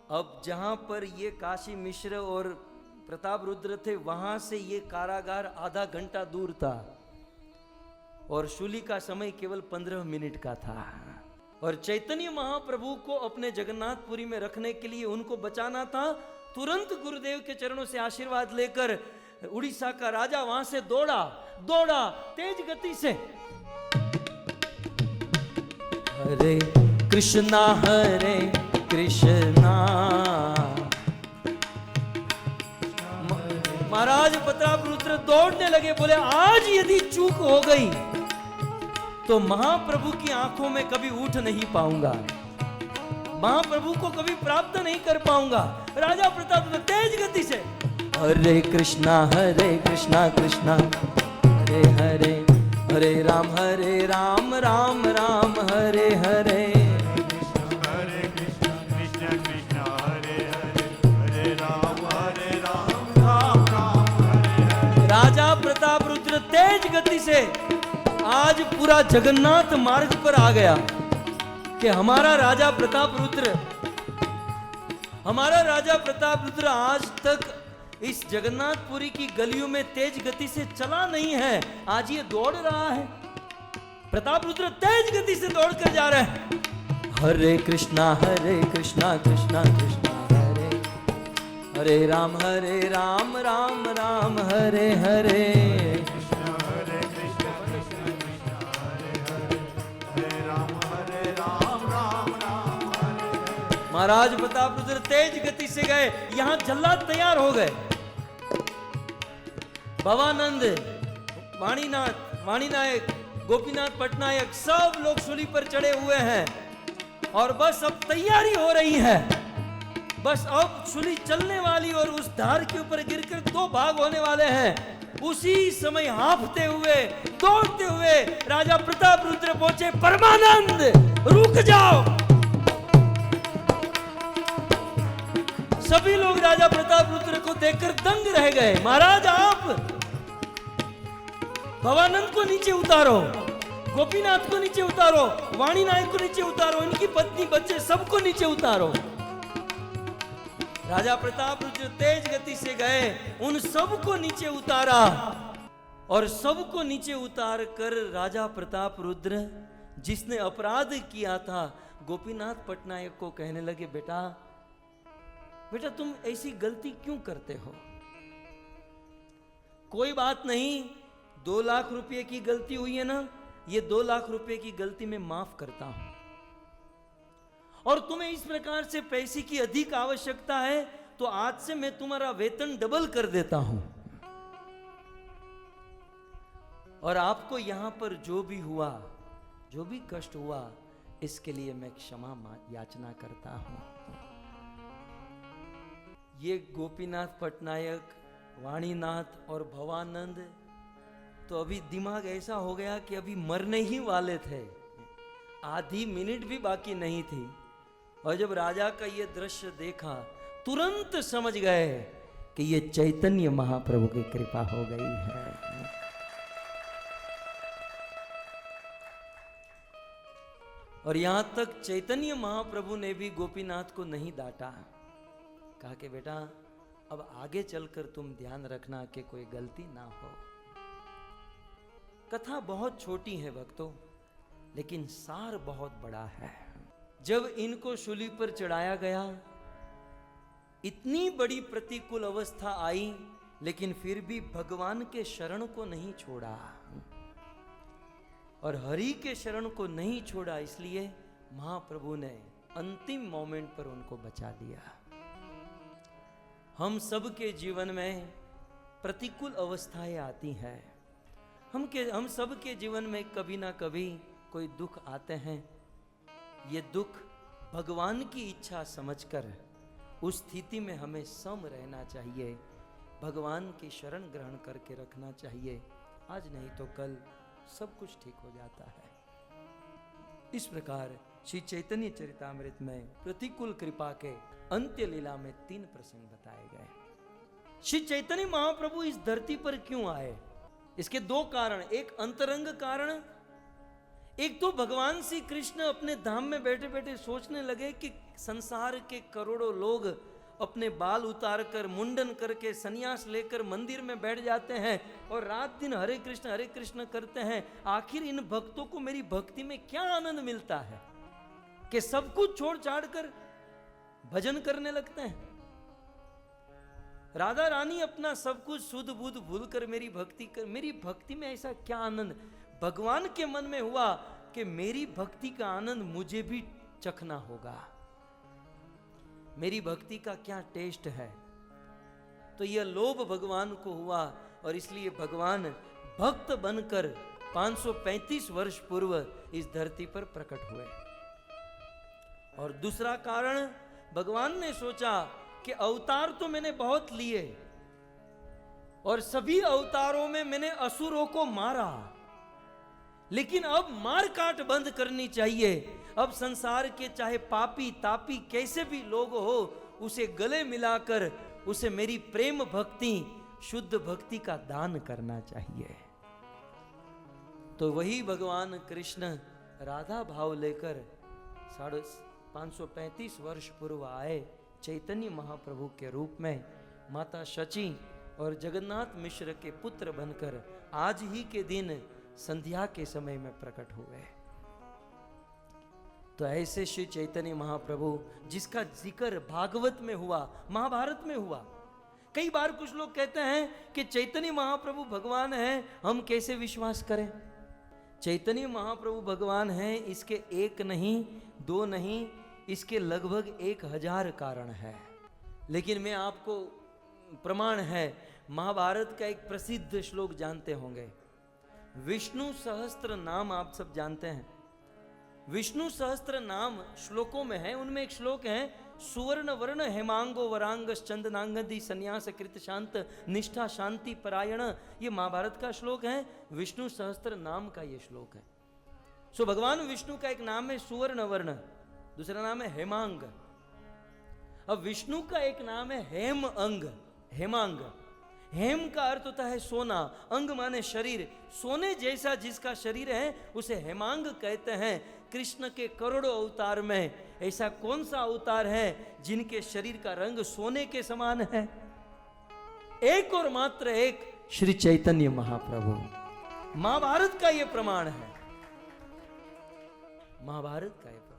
अब जहां पर ये काशी मिश्र और प्रताप रुद्र थे, वहां से ये कारागार आधा घंटा दूर था और शूली का समय केवल 15 मिनट का था। और चैतन्य महाप्रभु को अपने जगन्नाथपुरी में रखने के लिए, उनको बचाना था। तुरंत गुरुदेव के चरणों से आशीर्वाद लेकर उड़ीसा का राजा वहां से दौड़ा तेज गति से। हरे कृष्णा महाराज प्रताप रुद्र दौड़ने लगे, बोले आज यदि चूक हो गई तो महाप्रभु की आंखों में कभी उठ नहीं पाऊंगा, महाप्रभु को कभी प्राप्त नहीं कर पाऊंगा। राजा प्रताप रुद्र तेज गति से हरे कृष्णा कृष्णा हरे हरे, हरे राम राम राम हरे हरे। राजा प्रताप रुद्र तेज गति से आज पूरा जगन्नाथ मार्ग पर आ गया कि हमारा राजा प्रताप रुद्र आज तक इस जगन्नाथपुरी की गलियों में तेज गति से चला नहीं है, आज ये दौड़ रहा है। प्रताप रुद्र तेज गति से दौड़कर जा रहे हैं। हरे कृष्णा कृष्णा कृष्णा हरे, हरे राम राम राम हरे हरे। महाराज प्रताप रुद्र तेज गति से गए, यहां जल्लाद तैयार हो गए। भवानंद, वाणीनायक, गोपीनाथ पटनायक सब लोग शूली पर चढ़े हुए हैं और बस अब तैयारी हो रही है। बस अब शूली चलने वाली और उस धार के ऊपर गिरकर 2 भाग होने वाले हैं। उसी समय हांफते हुए, दौड़ते हुए राजा प्रताप रुद्र पहुंचे। परमानंद रुक जाओ। सभी लोग राजा प्रताप रुद्र को देखकर दंग रह गए। महाराज आप भवानंद को नीचे उतारो, गोपीनाथ को नीचे उतारो, वाणी नायक को नीचे उतारो, इनकी पत्नी बच्चे सबको नीचे उतारो। राजा प्रताप रुद्र तेज गति से गए, उन सबको नीचे उतारा और सबको नीचे उतार कर राजा प्रताप रुद्र जिसने अपराध किया था गोपीनाथ पटनायक को कहने लगे, बेटा बेटा तुम ऐसी गलती क्यों करते हो? कोई बात नहीं, 2 लाख रुपए की गलती हुई है ना, ये 2 लाख रुपए की गलती मैं माफ करता हूं। और तुम्हें इस प्रकार से पैसे की अधिक आवश्यकता है तो आज से मैं तुम्हारा वेतन डबल कर देता हूं। और आपको यहां पर जो भी हुआ, जो भी कष्ट हुआ, इसके लिए मैं क्षमा याचना करता हूं। ये गोपीनाथ पटनायक, वाणीनाथ और भवानंद तो अभी दिमाग ऐसा हो गया कि अभी मरने ही वाले थे, आधी मिनट भी बाकी नहीं थी। और जब राजा का ये दृश्य देखा तुरंत समझ गए कि ये चैतन्य महाप्रभु की कृपा हो गई है। और यहां तक चैतन्य महाप्रभु ने भी गोपीनाथ को नहीं डांटा, कहा कि बेटा अब आगे चलकर तुम ध्यान रखना कि कोई गलती ना हो। कथा बहुत छोटी है भक्तों, लेकिन सार बहुत बड़ा है। जब इनको शूली पर चढ़ाया गया, इतनी बड़ी प्रतिकूल अवस्था आई, लेकिन फिर भी भगवान के शरण को नहीं छोड़ा और हरि के शरण को नहीं छोड़ा, इसलिए महाप्रभु ने अंतिम मोमेंट पर उनको बचा लिया। हम सबके जीवन में प्रतिकूल अवस्थाएं आती हैं, हम सबके जीवन में कभी ना कभी कोई दुख आते हैं। ये दुख भगवान की इच्छा समझकर उस स्थिति में हमें सम रहना चाहिए, भगवान की शरण ग्रहण करके रखना चाहिए। आज नहीं तो कल सब कुछ ठीक हो जाता है। इस प्रकार श्री चैतन्य चरितामृत में प्रतिकूल कृपा के अंत्य लीला में 3 प्रसंग बताए गए। श्री चैतन्य महाप्रभु इस धरती पर क्यों आए? इसके 2 कारण, एक अंतरंग कारण, एक तो भगवान श्री कृष्ण अपने धाम में बैठे बैठे सोचने लगे कि संसार के करोड़ों लोग अपने बाल उतार कर, मुंडन करके, सन्यास लेकर मंदिर में बैठ जाते हैं और रात दिन हरे कृष्ण करते हैं। आखिर इन भक्तों को मेरी भक्ति में क्या आनंद मिलता है कि सब कुछ छोड़ छाड़ कर भजन करने लगते हैं। राधा रानी अपना सब कुछ सुध बुध भूल कर मेरी भक्ति में ऐसा क्या आनंद भगवान के मन में हुआ कि मेरी भक्ति का आनंद मुझे भी चखना होगा, मेरी भक्ति का क्या टेस्ट है। तो यह लोभ भगवान को हुआ और इसलिए भगवान भक्त बनकर 535 वर्ष पूर्व इस धरती पर प्रकट हुए। और दूसरा कारण, भगवान ने सोचा कि अवतार तो मैंने बहुत लिए और सभी अवतारों में मैंने असुरों को मारा, लेकिन अब मार काट बंद करनी चाहिए। अब संसार के चाहे पापी तापी कैसे भी लोग हो, उसे गले मिलाकर उसे मेरी प्रेम भक्ति, शुद्ध भक्ति का दान करना चाहिए। तो वही भगवान कृष्ण राधा भाव लेकर 535 वर्ष पूर्व आए चैतन्य महाप्रभु के रूप में, माता शची और जगन्नाथ मिश्र के पुत्र बनकर आज ही के दिन संध्या के समय में प्रकट हुए। तो ऐसे श्री चैतन्य महाप्रभु जिसका जिक्र भागवत में हुआ, महाभारत में हुआ। कई बार कुछ लोग कहते हैं कि चैतन्य महाप्रभु भगवान हैं, हम कैसे विश्वास करें? चैतन्य महाप्रभु भगवान हैं, इसके 1 नहीं 2 नहीं, इसके लगभग 1000 कारण है। लेकिन मैं आपको प्रमाण है, महाभारत का एक प्रसिद्ध श्लोक जानते होंगे, विष्णु सहस्त्र नाम आप सब जानते हैं। विष्णु सहस्त्र नाम श्लोकों में है, उनमें एक श्लोक है, सुवर्ण वर्ण हेमांगो वरांग चंदनांगदी संन्यास कृत शांत निष्ठा शांति परायण। ये महाभारत का श्लोक है, विष्णु सहस्त्र नाम का ये श्लोक है। सो भगवान विष्णु का एक नाम है सुवर्ण वर्ण, दूसरा नाम है हेमांग। अब विष्णु का एक नाम है हेम अंग, हेमांग। हेम का अर्थ होता है सोना, अंग माने शरीर। सोने जैसा जिसका शरीर है उसे हेमांग कहते हैं। कृष्ण के करोड़ों अवतार में ऐसा कौन सा अवतार है जिनके शरीर का रंग सोने के समान है? एक और मात्र एक, श्री चैतन्य महाप्रभु। महाभारत का यह प्रमाण है, महाभारत का यह प्रमाण।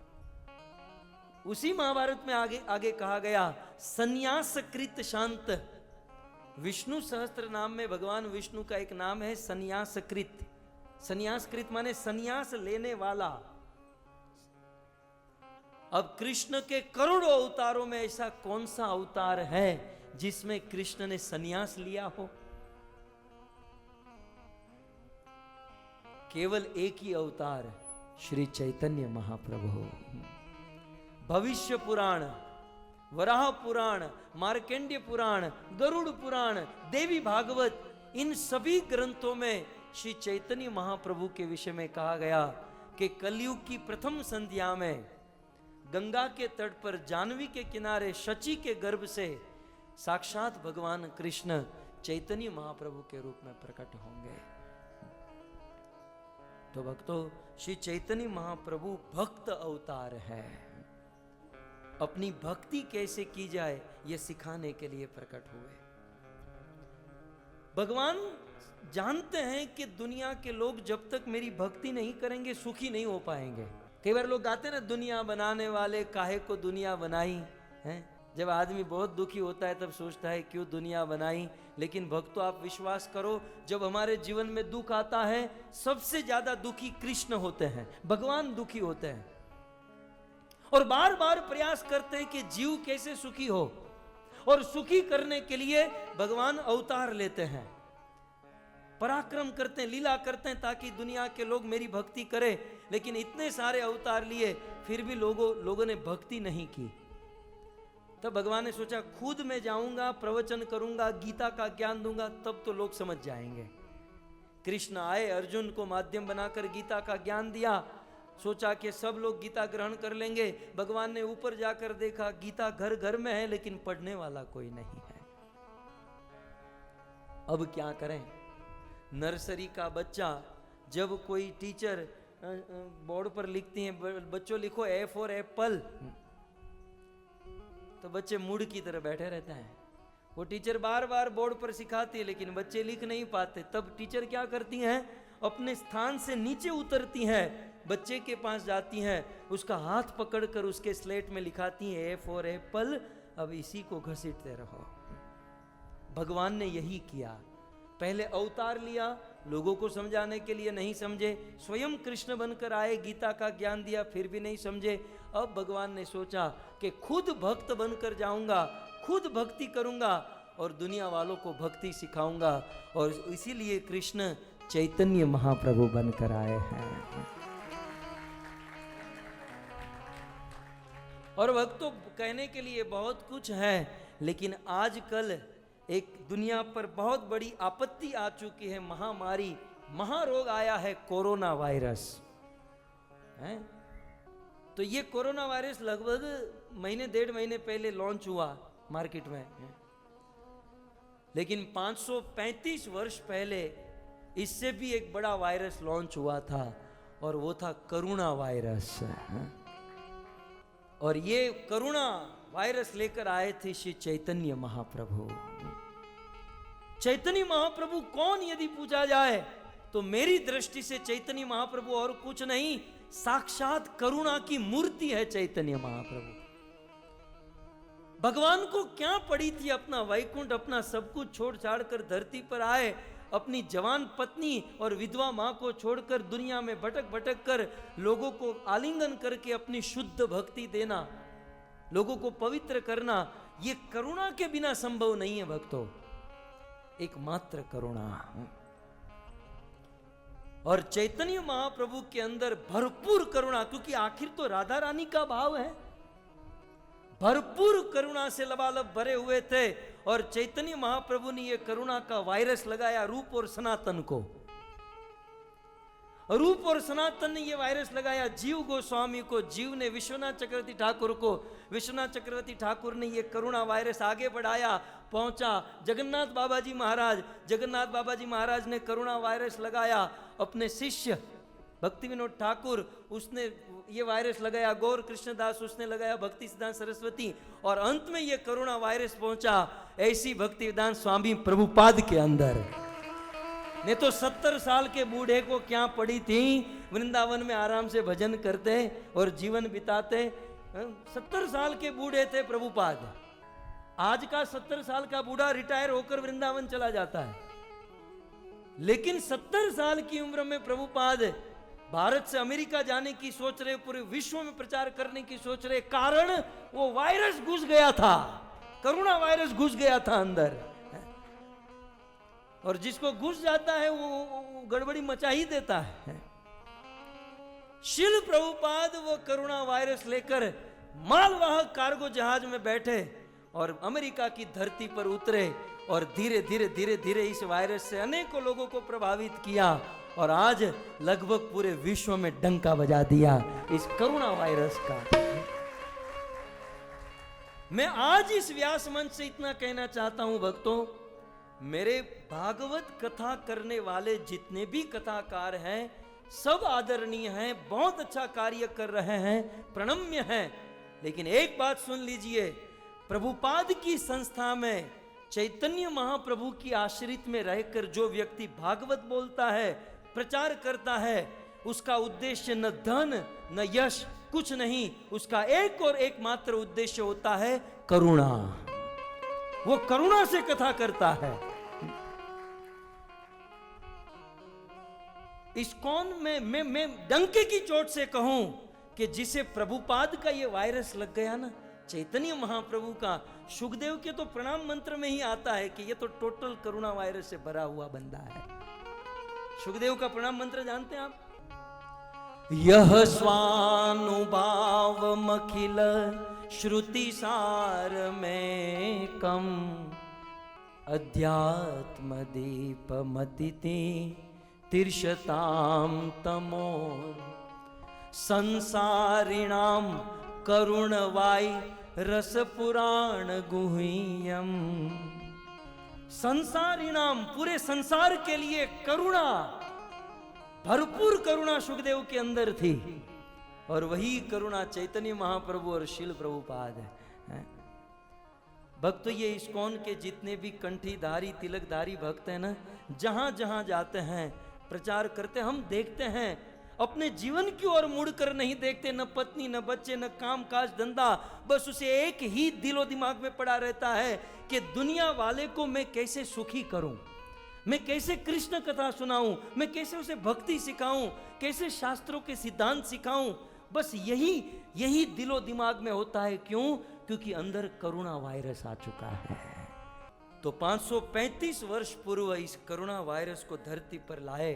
उसी महाभारत में आगे आगे कहा गया, संन्यासकृत शांत। विष्णु सहस्त्र नाम में भगवान विष्णु का एक नाम है संन्यासकृत। संन्यासकृत माने संन्यास लेने वाला। अब कृष्ण के करोड़ों अवतारों में ऐसा कौन सा अवतार है जिसमें कृष्ण ने संन्यास लिया हो? केवल एक ही अवतार, श्री चैतन्य महाप्रभु। भविष्य पुराण, वराह पुराण, मार्कंडेय पुराण, गरुड़ पुराण, देवी भागवत, इन सभी ग्रंथों में श्री चैतन्य महाप्रभु के विषय में कहा गया कि कलयुग की प्रथम संध्या में गंगा के तट पर जानवी के किनारे शची के गर्भ से साक्षात भगवान कृष्ण चैतन्य महाप्रभु के रूप में प्रकट होंगे। तो भक्तों, श्री चैतन्य महाप्रभु भक्त अवतार है। अपनी भक्ति कैसे की जाए यह सिखाने के लिए प्रकट हुए। भगवान जानते हैं कि दुनिया के लोग जब तक मेरी भक्ति नहीं करेंगे सुखी नहीं हो पाएंगे। कई बार लोग गाते हैं ना, दुनिया बनाने वाले काहे को दुनिया बनाई है। जब आदमी बहुत दुखी होता है तब सोचता है क्यों दुनिया बनाई। लेकिन भक्तों, आप विश्वास करो, जब हमारे जीवन में दुख आता है सबसे ज्यादा दुखी कृष्ण होते हैं, भगवान दुखी होते हैं और बार बार प्रयास करते हैं कि जीव कैसे सुखी हो। और सुखी करने के लिए भगवान अवतार लेते हैं, पराक्रम करते हैं, लीला करते हैं ताकि दुनिया के लोग मेरी भक्ति करें। लेकिन इतने सारे अवतार लिए फिर भी लोगों ने भक्ति नहीं की। तब भगवान ने सोचा खुद मैं जाऊंगा, प्रवचन करूंगा, गीता का ज्ञान दूंगा, तब तो लोग समझ जाएंगे। कृष्ण आए, अर्जुन को माध्यम बनाकर गीता का ज्ञान दिया। सोचा कि सब लोग गीता ग्रहण कर लेंगे। भगवान ने ऊपर जाकर देखा गीता घर घर में है लेकिन पढ़ने वाला कोई नहीं है। अब क्या करें? नर्सरी का बच्चा, जब कोई टीचर बोर्ड पर लिखती हैं बच्चों लिखो ए फॉर एप्पल, तो बच्चे मूड की तरह बैठे रहते हैं। वो टीचर बार बार बोर्ड पर सिखाती है लेकिन बच्चे लिख नहीं पाते। तब टीचर क्या करती हैं, अपने स्थान से नीचे उतरती हैं, बच्चे के पास जाती हैं, उसका हाथ पकड़कर उसके स्लेट में लिखाती हैं ए फॉर एप्पल, अब इसी को घसीटते रहो। भगवान ने यही किया। पहले अवतार लिया, लोगों को समझाने के लिए नहीं समझे। स्वयं कृष्ण बनकर आए, गीता का ज्ञान दिया, फिर भी नहीं समझे। अब भगवान ने सोचा कि खुद भक्त बनकर जाऊंगा, खुद भक्ति करूंगा और दुनिया वालों को भक्ति सिखाऊंगा। और इसीलिए कृष्ण चैतन्य महाप्रभु बनकर आए हैं। और भक्तों, कहने के लिए बहुत कुछ है, लेकिन आजकल एक दुनिया पर बहुत बड़ी आपत्ति आ चुकी है, महामारी, महारोग आया है, कोरोना वायरस है। तो ये कोरोना वायरस लगभग महीने 1.5 महीने पहले लॉन्च हुआ मार्केट में, लेकिन 535 वर्ष पहले इससे भी एक बड़ा वायरस लॉन्च हुआ था और वो था करुणा वायरस। और ये करुणा वायरस लेकर आए थे श्री चैतन्य महाप्रभु। चैतन्य महाप्रभु कौन यदि पूछा जाए तो मेरी दृष्टि से चैतन्य महाप्रभु और कुछ नहीं, साक्षात करुणा की मूर्ति है चैतन्य महाप्रभु। भगवान को क्या पड़ी थी, अपना वैकुंठ, अपना सब कुछ छोड़ छाड़ कर धरती पर आए, अपनी जवान पत्नी और विधवा मां को छोड़कर दुनिया में भटक भटक कर लोगों को आलिंगन करके अपनी शुद्ध भक्ति देना, लोगों को पवित्र करना, ये करुणा के बिना संभव नहीं है भक्तों, एकमात्र करुणा। और चैतन्य महाप्रभु के अंदर भरपूर करुणा, क्योंकि आखिर तो राधा रानी का भाव है, भरपूर करुणा से लबालब भरे हुए थे। और चैतन्य महाप्रभु ने यह करुणा का वायरस लगाया रूप और सनातन को। रूप और सनातन ने ये वायरस लगाया, जीव गोस्वामी को, जीव ने विश्वनाथ चक्रवर्ती ठाकुर को, विश्वनाथ चक्रवर्ती ठाकुर ने ये करुणा वायरस आगे बढ़ाया, पहुंचा जगन्नाथ बाबा जी महाराज, जगन्नाथ बाबा जी महाराज ने करुणा वायरस लगाया, अपने शिष्य भक्ति विनोद ठाकुर उसने ये वायरस लगाया, गौर कृष्णदास उसने लगाया, भक्ति सिद्धांत सरस्वती, और अंत में ये करुणा वायरस पहुंचा ऐसी भक्ति वेदांत स्वामी प्रभुपाद के अंदर। नहीं तो 70 साल के बूढ़े को क्या पड़ी थी, वृंदावन में आराम से भजन करते और जीवन बिताते। 70 साल के बूढ़े थे प्रभुपाद। आज का 70 साल का बूढ़ा रिटायर होकर वृंदावन चला जाता है, लेकिन 70 साल की उम्र में प्रभुपाद भारत से अमेरिका जाने की सोच रहे, पूरे विश्व में प्रचार करने की सोच रहे। कारण वो वायरस घुस गया था, करुणा वायरस घुस गया था अंदर, और जिसको घुस जाता है वो गड़बड़ी मचा ही देता है। शिल प्रभुपाद वो करुणा वायरस लेकर मालवाहक कार्गो जहाज में बैठे और अमेरिका की धरती पर उतरे, और धीरे धीरे धीरे धीरे इस वायरस से अनेकों लोगों को प्रभावित किया, और आज लगभग पूरे विश्व में डंका बजा दिया इस करुणा वायरस का। मैं आज इस व्यास मंच से इतना कहना चाहता हूं भक्तों, मेरे भागवत कथा करने वाले जितने भी कथाकार हैं सब आदरणीय हैं, बहुत अच्छा कार्य कर रहे हैं, प्रणम्य हैं, लेकिन एक बात सुन लीजिए, प्रभुपाद की संस्था में चैतन्य महाप्रभु की आश्रित में रहकर जो व्यक्ति भागवत बोलता है, प्रचार करता है, उसका उद्देश्य न धन न यश कुछ नहीं, उसका एक और एकमात्र उद्देश्य होता है करुणा। वो करुणा से कथा करता है। इस्कॉन में मैं डंके की चोट से कहूं कि जिसे प्रभुपाद का ये वायरस लग गया ना, चैतन्य महाप्रभु का, सुखदेव के तो प्रणाम मंत्र में ही आता है कि ये तो टोटल करुणा वायरस से भरा हुआ बंदा है। सुखदेव का प्रणाम मंत्र जानते हैं आप? यह स्वानुभाव मखिल श्रुति सार में कम, अध्यात्म दीप मतिति तीर्षताम तमो, संसारिणाम करुणवाई रस पुराण गुह्यम। संसारिणाम, पूरे संसार के लिए करुणा, भरपूर करुणा सुखदेव के अंदर थी, और वही करुणा चैतन्य महाप्रभु और शील प्रभुपाद है। भक्त ये इस्कॉन के जितने भी कंठीधारी तिलकधारी भक्त हैं ना, जहां जहां जाते हैं प्रचार करते, हम देखते हैं अपने जीवन की ओर मुड़कर नहीं देखते, न पत्नी न बच्चे न काम काज धंधा, बस उसे एक ही दिलो दिमाग में पड़ा रहता है कि दुनिया वाले को मैं कैसे सुखी करूं, मैं कैसे कृष्ण कथा सुनाऊं, मैं कैसे उसे भक्ति सिखाऊं, कैसे शास्त्रों के सिद्धांत सिखाऊं, बस यही दिलो दिमाग में होता है। क्यों? क्योंकि अंदर करुणा वायरस आ चुका है। तो 535 वर्ष पूर्व इस करुणा वायरस को धरती पर लाए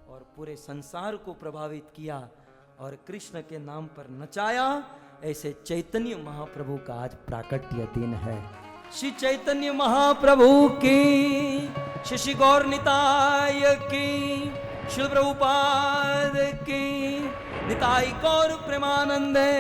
और पूरे संसार को प्रभावित किया और कृष्ण के नाम पर नचाया। ऐसे चैतन्य महाप्रभु का आज प्राकट्य दिन है। श्री चैतन्य महाप्रभु की, श्री गौर निताय की, श्री प्रभुपाद की, निताई गौर प्रेमानंदे।